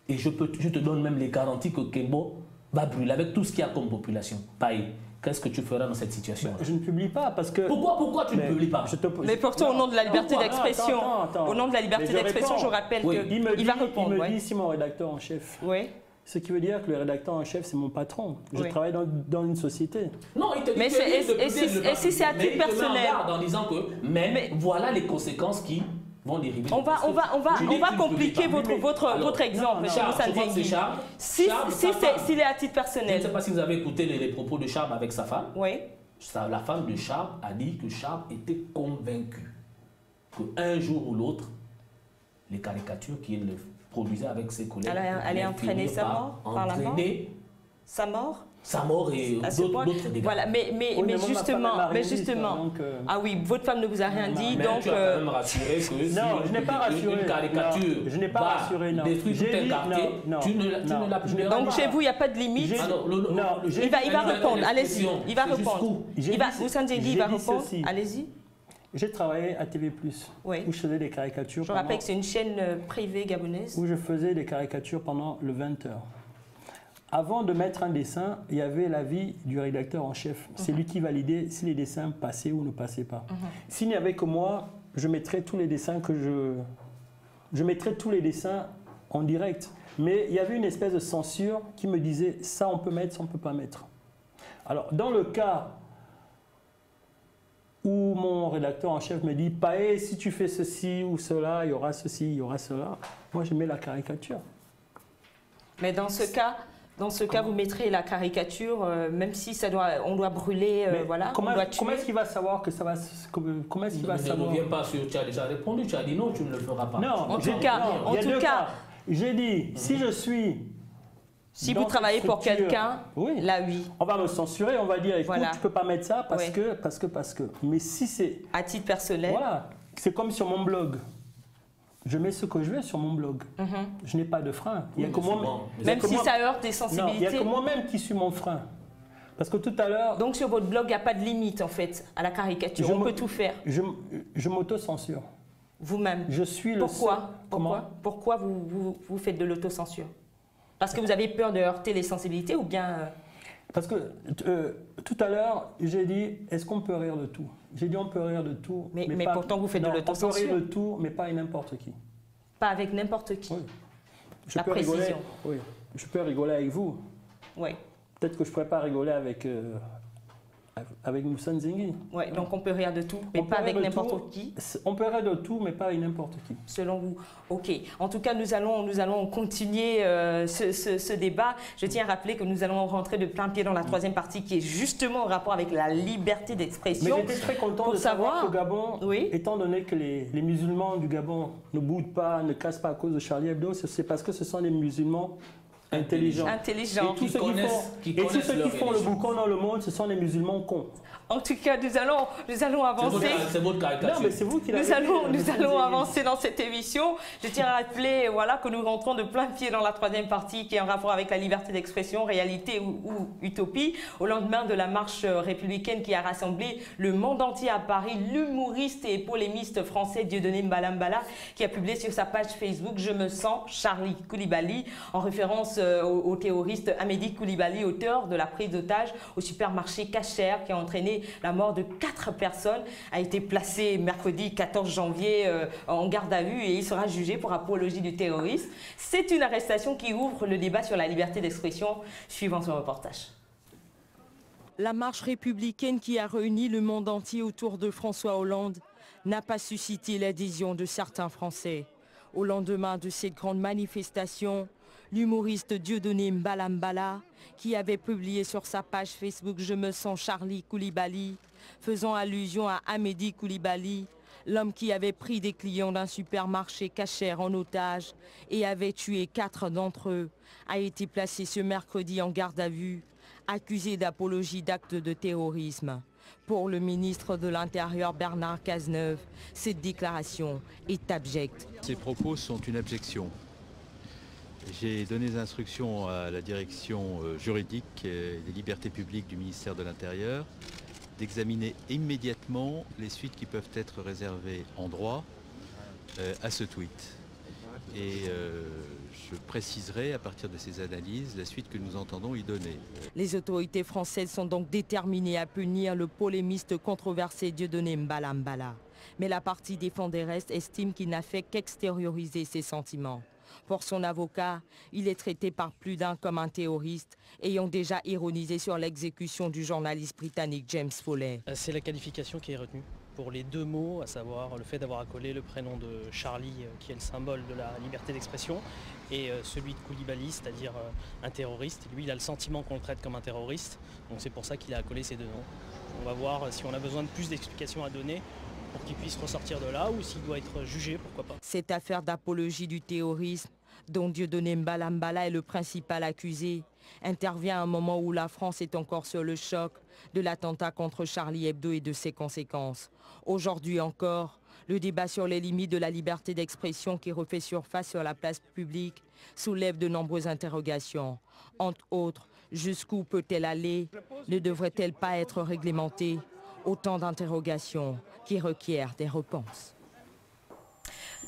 Et je te donne même les garanties que Kembo va brûler avec tout ce qu'il y a comme population. Paye, Qu'est-ce que tu feras dans cette situation? Je ne publie pas parce que... Pourquoi tu ne publies pas? Mais pourtant, au nom de la liberté d'expression, au nom de la liberté d'expression, je rappelle qu'il va répondre. Il me dit si mon rédacteur en chef. Oui. Ce qui veut dire que le rédacteur en chef, c'est mon patron. Je travaille dans une société. Non, il te dit mais et si c'est à titre personnel? En disant que, mais voilà les conséquences qui vont dériver. On va compliquer votre exemple, M. Nzengi. S'il est à titre personnel. Je ne sais pas si vous avez écouté les propos de Charles avec sa femme. Oui. La femme de Charles a dit que Charles était convaincu qu'un jour ou l'autre, les caricatures qu'il produisait avec ses collègues allait entraîner sa mort par la mort. Sa mort? Sa mort et d'autres dégâts. Voilà, mais justement, ah oui, votre femme ne vous a rien dit, mais donc... tu as quand même rassuré que non, je n'ai pas rassuré. Une caricature je n'ai pas rassuré, non. Détruit tout un quartier, tu ne la publieras pas. Donc chez vous, il n'y a pas de limite. Il va répondre, allez-y, il va répondre. Moussa Nzengi, il va répondre, allez-y. J'ai travaillé à TV+, où je faisais des caricatures. Je rappelle que c'est une chaîne privée gabonaise. Où je faisais des caricatures pendant le 20h. Avant de mettre un dessin, il y avait l'avis du rédacteur en chef. C'est lui qui validait si les dessins passaient ou ne passaient pas. S'il n'y avait que moi, je mettrais tous les dessins je mettrais tous les dessins en direct. Mais il y avait une espèce de censure qui me disait ça on peut mettre, ça on ne peut pas mettre. Alors dans le cas où mon rédacteur en chef me dit Paé, si tu fais ceci ou cela, il y aura ceci, il y aura cela, moi je mets la caricature. Mais dans ce cas, vous mettrez la caricature, même si on doit brûler, voilà, comment est-ce qu'il va savoir que ça va... Comment est-ce qu'il va savoir? Ne reviens pas sur... Tu as déjà répondu, tu as dit non, tu ne le feras pas. Non, en tout cas, j'ai dit, si je suis... Si vous travaillez pour quelqu'un, là oui. On va me censurer, on va dire, écoute, tu ne peux pas mettre ça parce que... Mais si c'est... À titre personnel. Voilà, c'est comme sur mon blog. Je mets ce que je veux sur mon blog. Je n'ai pas de frein. Il y a que moi, même si ça heurte des sensibilités. Non, il n'y a que moi-même qui suis mon frein. Parce que tout à l'heure... Donc sur votre blog, il n'y a pas de limite en fait à la caricature. On peut tout faire. Je m'auto-censure. Vous-même. Je suis Pourquoi vous faites de l'autocensure? Parce que vous avez peur de heurter les sensibilités ou bien... Parce que tout à l'heure, j'ai dit, est-ce qu'on peut rire de tout? J'ai dit, on peut rire de tout. Mais pourtant, vous faites de l'autocensure. On peut rire de tout, mais pas avec n'importe qui. Pas avec n'importe qui. Oui. La précision. Oui. Je peux rigoler avec vous. Oui. Peut-être que je ne pourrais pas rigoler avec Moussa Nzengi. Oui, donc on peut rire de tout, mais pas avec n'importe qui. On peut rire de tout, mais pas avec n'importe qui. Selon vous. Ok. En tout cas, nous allons continuer ce débat. Je tiens à rappeler que nous allons rentrer de plein pied dans la troisième partie qui est justement en rapport avec la liberté d'expression. Mais j'étais très content de savoir qu'au Gabon, étant donné que les musulmans du Gabon ne boudent pas, ne cassent pas à cause de Charlie Hebdo, c'est parce que ce sont des musulmans intelligents. Et tous ceux qui font le boucan dans le monde, ce sont des musulmans cons. En tout cas, nous allons avancer. C'est votre caricature. Non, mais c'est vous qui l'avez dit. Nous allons avancer dans cette émission. Je tiens à rappeler que nous rentrons de plein pied dans la troisième partie qui est en rapport avec la liberté d'expression, réalité ou utopie. Au lendemain de la marche républicaine qui a rassemblé le monde entier à Paris, l'humoriste et polémiste français Dieudonné Mbala Mbala qui a publié sur sa page Facebook « Je me sens Charlie Koulibaly » en référence au terroriste Amédi Koulibaly, auteur de la prise d'otage au supermarché Cacher qui a entraîné la mort de 4 personnes, a été placé mercredi 14 janvier en garde à vue et il sera jugé pour apologie du terrorisme. C'est une arrestation qui ouvre le débat sur la liberté d'expression. Suivant ce reportage. La marche républicaine qui a réuni le monde entier autour de François Hollande n'a pas suscité l'adhésion de certains Français. Au lendemain de cette grande manifestation, l'humoriste Dieudonné Mbala Mbala, qui avait publié sur sa page Facebook « Je me sens Charlie Koulibaly », faisant allusion à Amédi Koulibaly, l'homme qui avait pris des clients d'un supermarché Cacher en otage et avait tué 4 d'entre eux, a été placé ce mercredi en garde à vue, accusé d'apologie d'actes de terrorisme. Pour le ministre de l'Intérieur Bernard Cazeneuve, cette déclaration est abjecte. Ces propos sont une abjection. J'ai donné des instructions à la direction juridique des libertés publiques du ministère de l'Intérieur d'examiner immédiatement les suites qui peuvent être réservées en droit à ce tweet. et je préciserai à partir de ces analyses la suite que nous entendons y donner. Les autorités françaises sont donc déterminées à punir le polémiste controversé Dieudonné Mbala Mbala. Mais la partie défenderesse estime qu'il n'a fait qu'extérioriser ses sentiments. Pour son avocat, il est traité par plus d'un comme un terroriste, ayant déjà ironisé sur l'exécution du journaliste britannique James Foley. C'est la qualification qui est retenue pour les deux mots, à savoir le fait d'avoir accolé le prénom de Charlie, qui est le symbole de la liberté d'expression, et celui de Koulibaly, c'est-à-dire un terroriste. Lui, il a le sentiment qu'on le traite comme un terroriste, donc c'est pour ça qu'il a accolé ces deux noms. On va voir si on a besoin de plus d'explications à donner pour qu'il puisse ressortir de là, ou s'il doit être jugé, pourquoi pas. Cette affaire d'apologie du terrorisme, dont Dieudonné Mbala Mbala est le principal accusé, intervient à un moment où la France est encore sur le choc de l'attentat contre Charlie Hebdo et de ses conséquences. Aujourd'hui encore, le débat sur les limites de la liberté d'expression qui refait surface sur la place publique soulève de nombreuses interrogations. Entre autres, jusqu'où peut-elle aller? Ne devrait-elle pas être réglementée? Autant d'interrogations qui requièrent des réponses.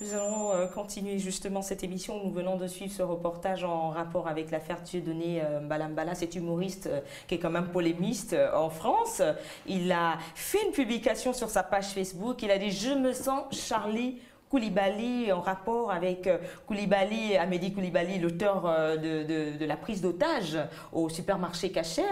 Nous allons continuer justement cette émission. Nous venons de suivre ce reportage en rapport avec l'affaire Dieudonné Mbala Mbala, cet humoriste qui est quand même polémiste en France. Il a fait une publication sur sa page Facebook. Il a dit « Je me sens Charlie Koulibaly » en rapport avec Koulibaly, Amédi Koulibaly, l'auteur de la prise d'otage au supermarché Cacher.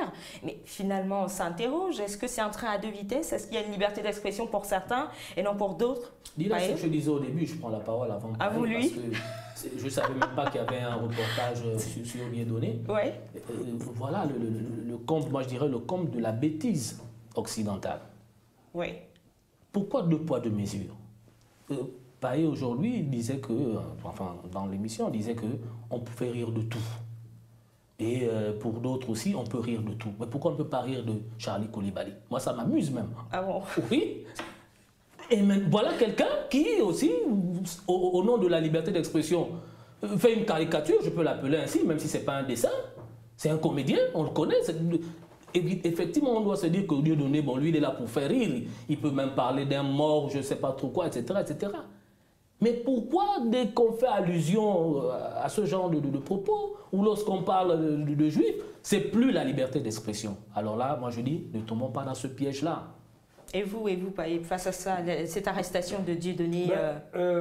Mais finalement, ça interroge. Est-ce que c'est un train à deux vitesses? Est-ce qu'il y a une liberté d'expression pour certains et non pour d'autres? Dis-là ce que je disais au début, je prends la parole avant de parler. À vous, lui. Parce que je ne savais même pas qu'il y avait un reportage sur Dieudonné. Ouais. Voilà le comble, moi je dirais le comble de la bêtise occidentale. Oui. Pourquoi deux poids, deux mesures? Paye aujourd'hui disait que, enfin dans l'émission, on disait qu'on pouvait rire de tout. Et pour d'autres aussi, on peut rire de tout. Mais pourquoi on ne peut pas rire de Charlie Koulibaly? Moi, ça m'amuse même. Ah bon? Oui. Et même, voilà quelqu'un qui aussi, au nom de la liberté d'expression, fait une caricature, je peux l'appeler ainsi, même si ce n'est pas un dessin. C'est un comédien, on le connaît. Effectivement, on doit se dire que Dieudonné, bon, lui, il est là pour faire rire. Il peut même parler d'un mort, je ne sais pas trop quoi, etc., etc. Mais pourquoi, dès qu'on fait allusion à ce genre de propos, ou lorsqu'on parle de juifs, c'est plus la liberté d'expression? Alors là, moi je dis, ne tombons pas dans ce piège-là. Et vous, face à ça, cette arrestation de Dieudonné,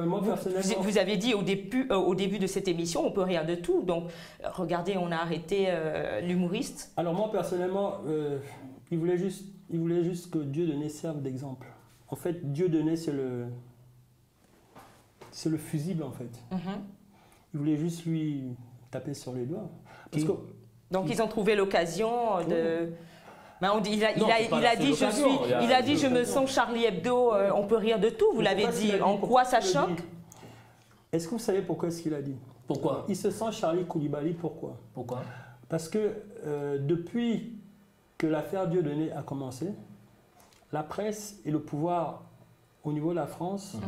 moi, personnellement, vous avez dit au début de cette émission, on peut rire de tout. Donc, regardez, on a arrêté l'humoriste. Alors moi, personnellement, il voulait juste que Dieudonné serve d'exemple. En fait, Dieudonné, c'est le fusible, en fait. Il voulait juste lui taper sur les doigts. Parce que, donc, ils ont trouvé l'occasion de... Ben il a dit je me sens Charlie Hebdo, on peut rire de tout, vous l'avez dit. En quoi ça choque? Est-ce que vous savez pourquoi est-ce qu'il a dit? Pourquoi? Il se sent Charlie Koulibaly, pourquoi? Pourquoi? Parce que depuis que l'affaire Dieudonné a commencé, la presse et le pouvoir au niveau de la France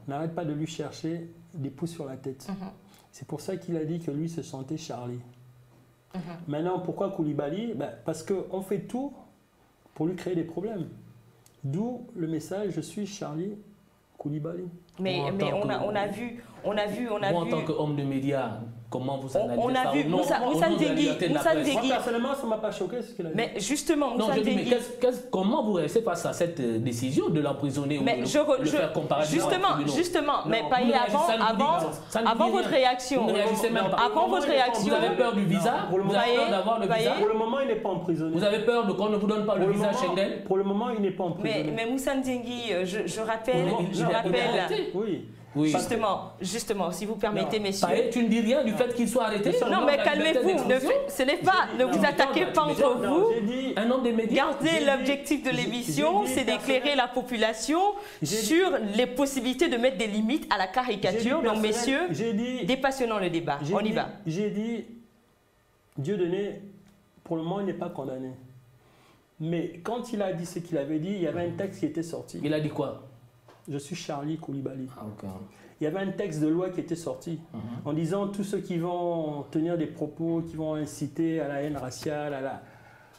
n'arrêtent pas de lui chercher des pouces sur la tête. C'est pour ça qu'il a dit que lui se sentait Charlie. Maintenant, pourquoi Koulibaly? Parce qu'on fait tout pour lui créer des problèmes. D'où le message, je suis Charlie Koulibaly. Mais on a vu... en tant qu'homme de médias, comment vous analysez on a ça? vu Moussa Ndegui. Moi, personnellement, ça ne m'a pas choqué ce qu'il a dit. Mais justement, Moussa Ndegui... comment vous réagissez face à cette décision de l'emprisonner ou de le faire comparer? Justement, mais Paye, avant votre réaction... Vous avez peur du visa? Vous avez peur d'avoir le visa? Pour le moment, il n'est pas emprisonné. Vous avez peur qu'on ne vous donne pas le visa Schengen? Pour le moment, il n'est pas emprisonné. Mais Moussa Ndegui, je rappelle... Oui. Justement, si vous permettez, messieurs. Tu ne dis rien du fait qu'il soit arrêté? Non, mais calmez-vous. Ce n'est pas. Ne vous attaquez pas entre vous. Un homme des médias. Gardez l'objectif de l'émission, c'est d'éclairer la population sur les possibilités de mettre des limites à la caricature. Donc, messieurs, dépassionnons le débat. On y va. J'ai dit, Dieudonné, pour le moment, il n'est pas condamné. Mais quand il a dit ce qu'il avait dit, il y avait un texte qui était sorti. Il a dit quoi? Je suis Charlie Koulibaly. Okay. Il y avait un texte de loi qui était sorti en disant tous ceux qui vont tenir des propos, qui vont inciter à la haine raciale,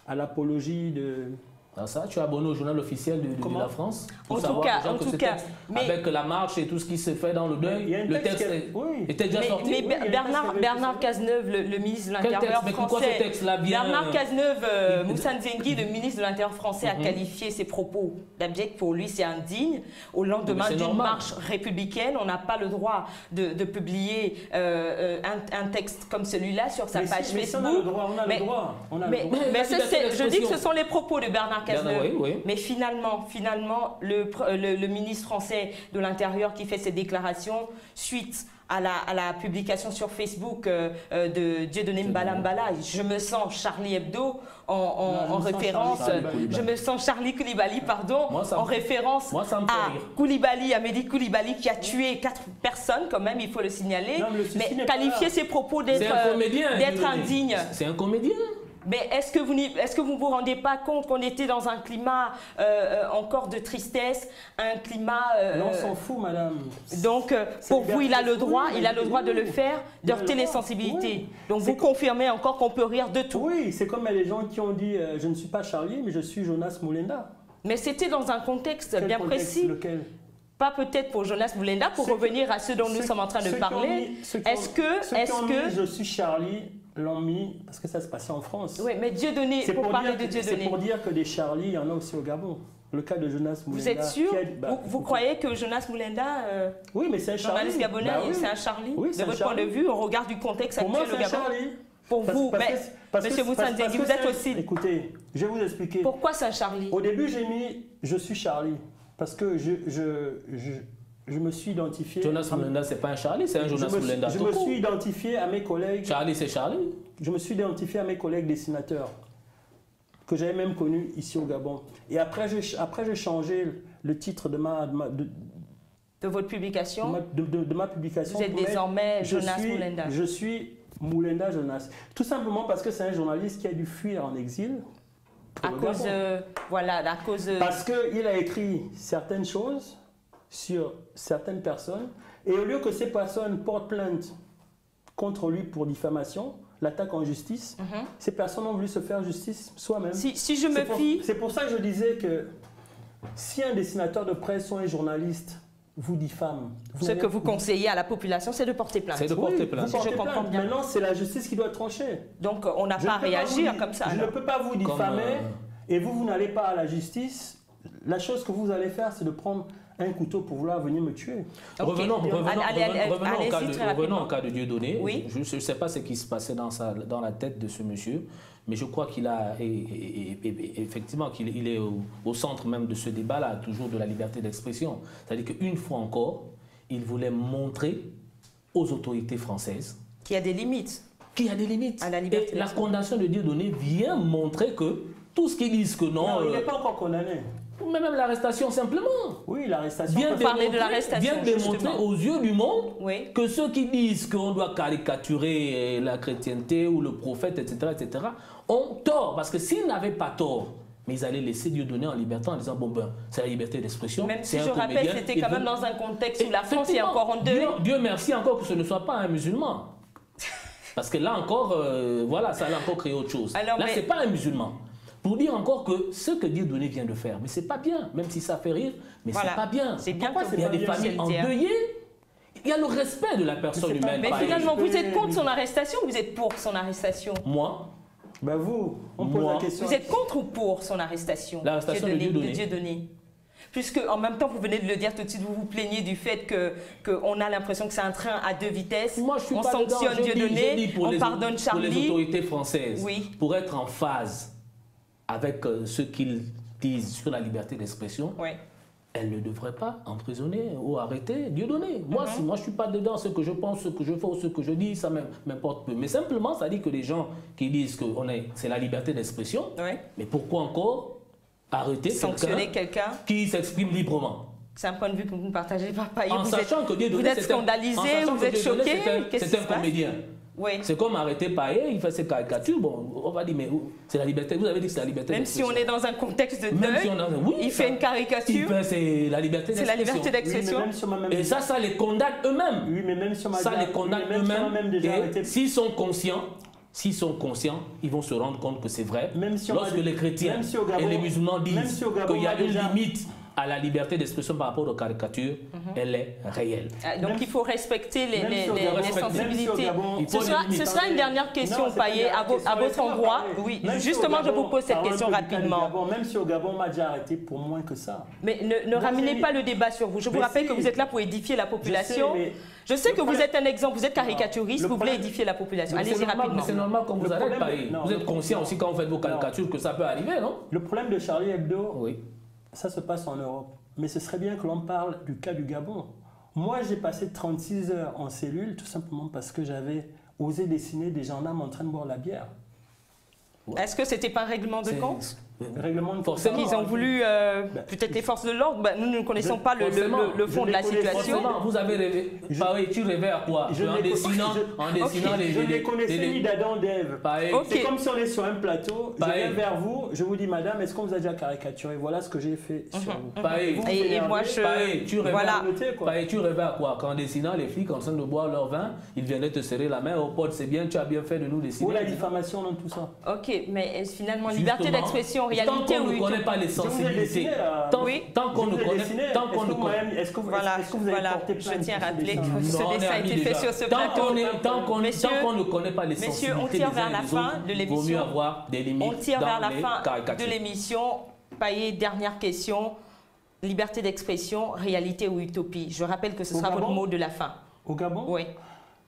à l'apologie Ah, ça, tu es abonné au journal officiel de la France pour en savoir tout cas, avec la marche et tout ce qui se fait dans le deuil, le texte était déjà sorti. Mais Bernard Cazeneuve, le ministre de l'Intérieur français, Bernard Cazeneuve, Moussa Nzengi, le ministre de l'Intérieur français, a qualifié ses propos d'abject. Pour lui, c'est indigne. Au lendemain d'une marche républicaine, on n'a pas le droit de publier un texte comme celui-là sur sa page Facebook. On a le droit. Je dis que ce sont les propos de Bernard Cazeneuve. Oui. Mais finalement, le ministre français de l'Intérieur qui fait ces déclarations suite à la publication sur Facebook de Dieudonné Mbala Mbala, je me sens Charlie Hebdo en référence, je me sens Charlie Koulibaly, pardon, en référence à Koulibaly, à Mehdi Koulibaly, qui a tué 4 personnes quand même, il faut le signaler, mais qualifier ses propos d'être indignes. C'est un comédien. Mais est-ce que vous vous rendez pas compte qu'on était dans un climat encore de tristesse, un climat... on s'en fout, madame. Donc, pour vous, il a le droit de le faire, d'heurter les sensibilités. Donc, vous confirmez encore qu'on peut rire de tout. Oui, c'est comme les gens qui ont dit « je ne suis pas Charlie, mais je suis Jonas Moulenda ». Mais c'était dans un contexte bien contexte, précis. Lequel? Pas peut-être pour Jonas Moulenda, pour revenir à ce dont nous sommes en train de parler. Est-ce que... Je suis Charlie l'ont mis, parce que ça se passait en France. Oui, mais Dieudonné, pour parler de Dieudonné. C'est pour dire que des Charlie, il y en a aussi au Gabon. Le cas de Jonas Moulenda. Vous êtes sûr? Vous croyez que Jonas Moulenda, oui, mais c'est un Charlie. Journaliste gabonais, c'est un Charlie? Oui, de votre point de vue, au regard du contexte actuel au Gabon? Charlie. Pour vous, monsieur Moussa Nzengi, vous êtes aussi... Écoutez, je vais vous expliquer. Pourquoi c'est un Charlie? Au début, j'ai mis « je suis Charlie » parce que je me suis identifié... Jonas Moulenda, c'est pas un Charlie, c'est un Jonas Moulenda. Je me suis identifié à mes collègues... Charlie, c'est Charlie. Je me suis identifié à mes collègues dessinateurs que j'avais même connus ici au Gabon. Et après, j'ai changé le titre de votre publication. De ma publication. Vous êtes désormais Jonas Moulenda. Je suis Moulenda Jonas. Tout simplement parce que c'est un journaliste qui a dû fuir en exil. Parce qu'il a écrit certaines choses sur certaines personnes. Et au lieu que ces personnes portent plainte contre lui pour diffamation, l'attaque en justice, ces personnes ont voulu se faire justice soi-même. Si je me fie... C'est pour ça que je disais que si un dessinateur de presse ou un journaliste vous diffame... Ce que vous conseillez à la population, c'est de porter plainte. C'est de porter plainte. Si je comprends bien. Maintenant, c'est la justice qui doit trancher. Donc, on n'a pas à réagir comme ça. Je ne peux pas vous diffamer et vous n'allez pas à la justice. La chose que vous allez faire, c'est de prendre un couteau pour vouloir venir me tuer. Revenons au cas de Dieudonné. Oui. Je ne sais pas ce qui se passait dans la tête de ce monsieur, mais je crois qu'il a effectivement qu'il est au centre même de ce débat-là, toujours de la liberté d'expression. C'est-à-dire qu'une fois encore, il voulait montrer aux autorités françaises qu'il y a des limites. Qu'il y a des limites. À la liberté et la condamnation de Dieudonné vient montrer que tout ce qu'ils disent que non... il n'est pas encore condamné. Mais même l'arrestation, simplement. Oui, l'arrestation. Vient démontrer aux yeux du monde que ceux qui disent qu'on doit caricaturer la chrétienté ou le prophète, etc., ont tort. Parce que s'ils n'avaient pas tort, mais ils allaient laisser Dieudonné en liberté en disant, bon ben, c'est la liberté d'expression. Même si je rappelle, c'était quand même dans un contexte où la France est encore en deuil. Dieu merci encore que ce ne soit pas un musulman. Parce que là encore, voilà, ça allait encore créer autre chose. Alors, là, c'est pas un musulman. Pour dire encore que ce que Dieudonné vient de faire, mais c'est pas bien, même si ça fait rire, mais c'est pas bien. C'est bien. Il y a des familles endeuillées, il y a le respect de la personne humaine. Mais finalement, vous êtes contre son arrestation ou vous êtes pour son arrestation? Moi. Ben vous, on pose la question. Vous êtes contre ou pour son arrestation? L'arrestation de Dieudonné. Puisque en même temps, vous venez de le dire tout de suite, vous vous plaignez du fait qu'on a l'impression que c'est un train à 2 vitesses. Moi, je suis on pas sanctionne Dieudonné, on pardonne Charlie. Pour les autorités françaises, pour être en phase avec ce qu'ils disent sur la liberté d'expression, elles ne devraient pas emprisonner ou arrêter Dieudonné. Moi, si moi je ne suis pas dedans, ce que je pense, ce que je fais ou ce que je dis, ça m'importe peu. Mais simplement, ça dit que les gens qui disent que c'est la liberté d'expression, mais pourquoi encore arrêter quelqu'un qui s'exprime librement? C'est un point de vue que vous ne partagez pas. Vous êtes scandalisé, vous êtes choqué. C'est un comédien. C'est comme arrêter Payet, il fait ses caricatures. Bon, on va dire, mais c'est la liberté. Vous avez dit que c'est la liberté d'expression. Même si on est dans un contexte de deuil, il fait une caricature. C'est la liberté d'expression. C'est la liberté d'expression. Et ça les condamne eux-mêmes. Oui, mais même sur ma ça les condamne eux-mêmes. Et s'ils sont conscients S'ils sont conscients, ils vont se rendre compte que c'est vrai. Même si lorsque les chrétiens et les musulmans disent qu'il y a une limite à la liberté d'expression par rapport aux caricatures, elle est réelle. Donc il faut respecter les sensibilités. Ce sera une dernière question, Payet, à votre endroit. Oui, justement, je vous pose cette question rapidement. Même si au Gabon, on m'a déjà arrêté pour moins que ça. Mais ne ramenez pas le débat sur vous. Je vous rappelle que vous êtes là pour édifier la population. Je sais que vous êtes un exemple, vous êtes caricaturiste, vous voulez édifier la population. Allez-y rapidement. C'est normal quand vous arrêtez, Payet. Vous êtes conscient aussi quand vous faites vos caricatures que ça peut arriver, non? Le problème de Charlie Hebdo, ça se passe en Europe. Mais ce serait bien que l'on parle du cas du Gabon. Moi, j'ai passé 36 heures en cellule, tout simplement parce que j'avais osé dessiner des gendarmes en train de boire la bière. Est-ce que c'était pas un règlement de compte? Règlement de compte. Ils ont voulu, peut-être les forces de l'ordre, nous ne connaissons pas le fond de la situation. Vous avez rêvé. Payet, tu rêvais à quoi? En dessinant les... Je ne connaissais ni d'Adam d'Ève. C'est comme si on est sur un plateau, je viens vers vous, je vous dis, madame, est-ce qu'on vous a déjà caricaturé? Voilà ce que j'ai fait sur vous. Et moi, tu rêvais à quoi? Qu'en dessinant les flics en train de boire leur vin, ils viendraient te serrer la main. Oh, pote, c'est bien, tu as bien fait de nous dessiner. Où la diffamation dans tout ça? Ok, mais finalement, liberté d'expression, réalité, tant qu'on ne connaît pas les sensibilités, tant qu'on ne connaît... Est-ce que vous avez porté plainte? Je tiens à rappeler que ce dessin a été fait sur ce plateau. Tant qu'on ne connaît pas les sensibilités, messieurs, on tire vers la fin de l'émission. Il vaut mieux avoir des limites. On tire vers la fin de l'émission. Payet, dernière question. Liberté d'expression, réalité ou utopie? Je rappelle que ce sera votre mot de la fin. Au Gabon? Oui.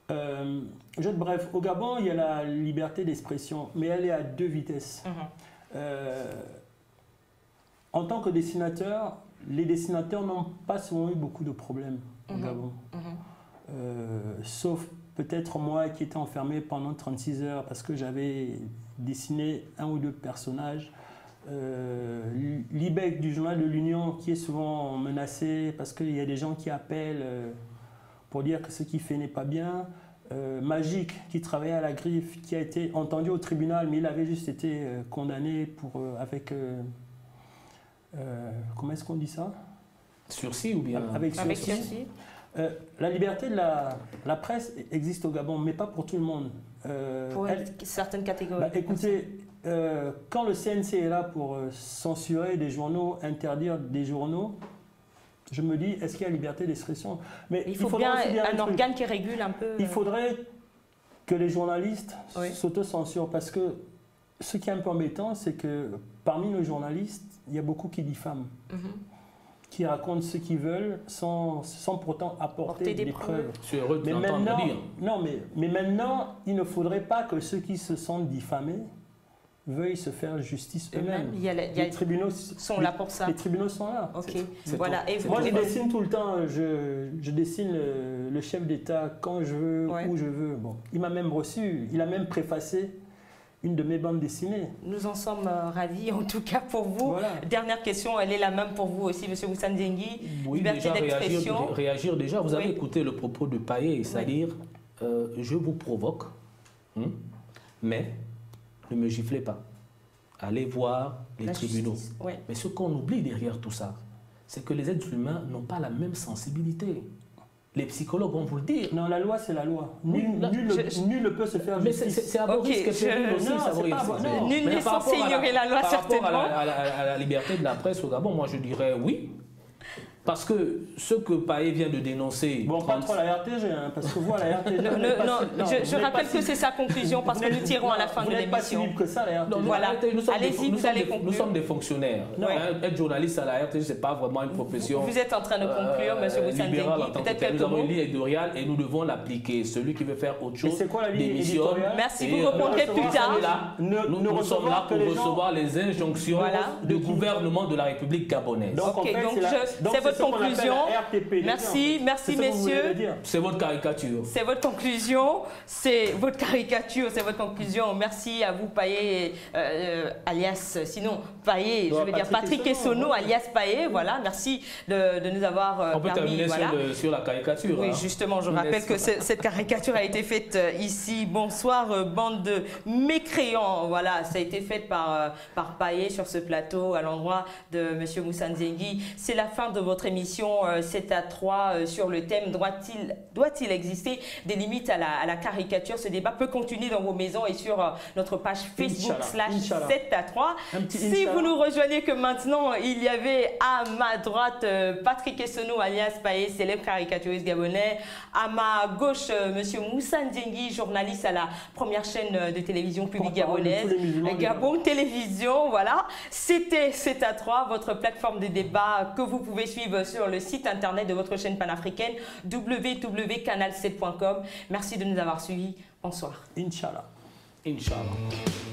Bref, au Gabon, il y a la liberté d'expression, mais elle est à deux vitesses. En tant que dessinateur, les dessinateurs n'ont pas souvent eu beaucoup de problèmes au Gabon. Sauf peut-être moi qui étais enfermé pendant 36 heures parce que j'avais dessiné un ou deux personnages. L'IBEC du journal de l'Union qui est souvent menacé parce qu'il y a des gens qui appellent pour dire que ce qu'il fait n'est pas bien. Magique qui travaillait à la Griffe, qui a été entendu au tribunal, mais il avait juste été condamné avec... comment est-ce qu'on dit ça? Sursis ou bien? Avec sursis. La liberté de la presse existe au Gabon, mais pas pour tout le monde. Pour certaines catégories. Écoutez, quand le CNC est là pour censurer des journaux, interdire des journaux, je me dis, est-ce qu'il y a liberté d'expression? Mais il faut bien un organe qui régule un peu. Il faudrait que les journalistes s'autocensurent, parce que ce qui est un peu embêtant, c'est que parmi nos journalistes, il y a beaucoup qui diffament, qui racontent ce qu'ils veulent sans pourtant apporter des preuves. Mais maintenant, mais maintenant, il ne faudrait pas que ceux qui se sentent diffamés veuillent se faire justice eux-mêmes. Les tribunaux sont là pour ça. Les tribunaux sont là. Voilà. Moi, je dessine tout le temps. Je dessine le chef d'État quand je veux, où je veux. Bon, il m'a même reçu. Il a même préfacé une de mes bandes dessinées. Nous en sommes ravis, en tout cas pour vous. Dernière question, elle est la même pour vous aussi, M. Moussa Nzengi. Oui, liberté d'expression. Réagir déjà. Vous avez écouté le propos de Payet, c'est-à-dire, je vous provoque, mais ne me giflez pas. Allez voir les tribunaux. Mais ce qu'on oublie derrière tout ça, c'est que les êtres humains n'ont pas la même sensibilité. Les psychologues vont vous le dire. Non, la loi, c'est la loi. Nul ne peut se faire justice. Mais c'est à vos risques et périls aussi, ça vaut Nul n'est censé ignorer la loi, certainement. Par rapport à la liberté de la presse au Gabon, moi je dirais oui. Parce que ce que Payet vient de dénoncer... Bon, pas trop la RTG, parce que vous, à la RTG... je rappelle que c'est ça conclusion, parce que nous tirons à la fin de l'émission. Vous n'êtes pas si libre que ça, la RTG. Voilà. Allez-y, vous allez conclure. Nous sommes des fonctionnaires. Être journaliste à la RTG, ce n'est pas vraiment une profession... Vous êtes en train de conclure, M. Moussa Nzengi. Peut-être quelques mots. Nous avons une ligne éditoriale et nous devons l'appliquer. Celui qui veut faire autre chose, c'est quoi la ligne éditoriale? Merci, vous répondrez plus tard. Nous sommes là pour recevoir les injonctions du gouvernement de la République gabonaise. Donc c'est votre conclusion. Merci messieurs. C'est votre caricature. C'est votre conclusion. C'est votre caricature, c'est votre conclusion. Merci à vous, Payet, alias, sinon Payet, je veux dire Patrick Essonneau, alias Payet. Voilà, merci de nous avoir permis. On peut terminer sur la caricature. Oui, justement, je rappelle que cette caricature a été faite ici. Bonsoir, bande de mécréants. Voilà, ça a été fait par Payet sur ce plateau à l'endroit de M. Moussa Nzengi. C'est la fin de votre votre émission 7 à 3 sur le thème doit-il exister des limites à la caricature? Ce débat peut continuer dans vos maisons et sur notre page Facebook / 7 à 3. Si vous nous rejoignez que maintenant, il y avait à ma droite Patrick Essono alias Paye, célèbre caricaturiste gabonais. À ma gauche, monsieur Moussa Ndiengui, journaliste à la première chaîne de télévision publique gabonaise, Gabon Télévision, voilà. C'était 7 à 3, votre plateforme de débat que vous pouvez suivre sur le site internet de votre chaîne panafricaine www.canal7.com. Merci de nous avoir suivis. Bonsoir. Inch'Allah. Inch'Allah.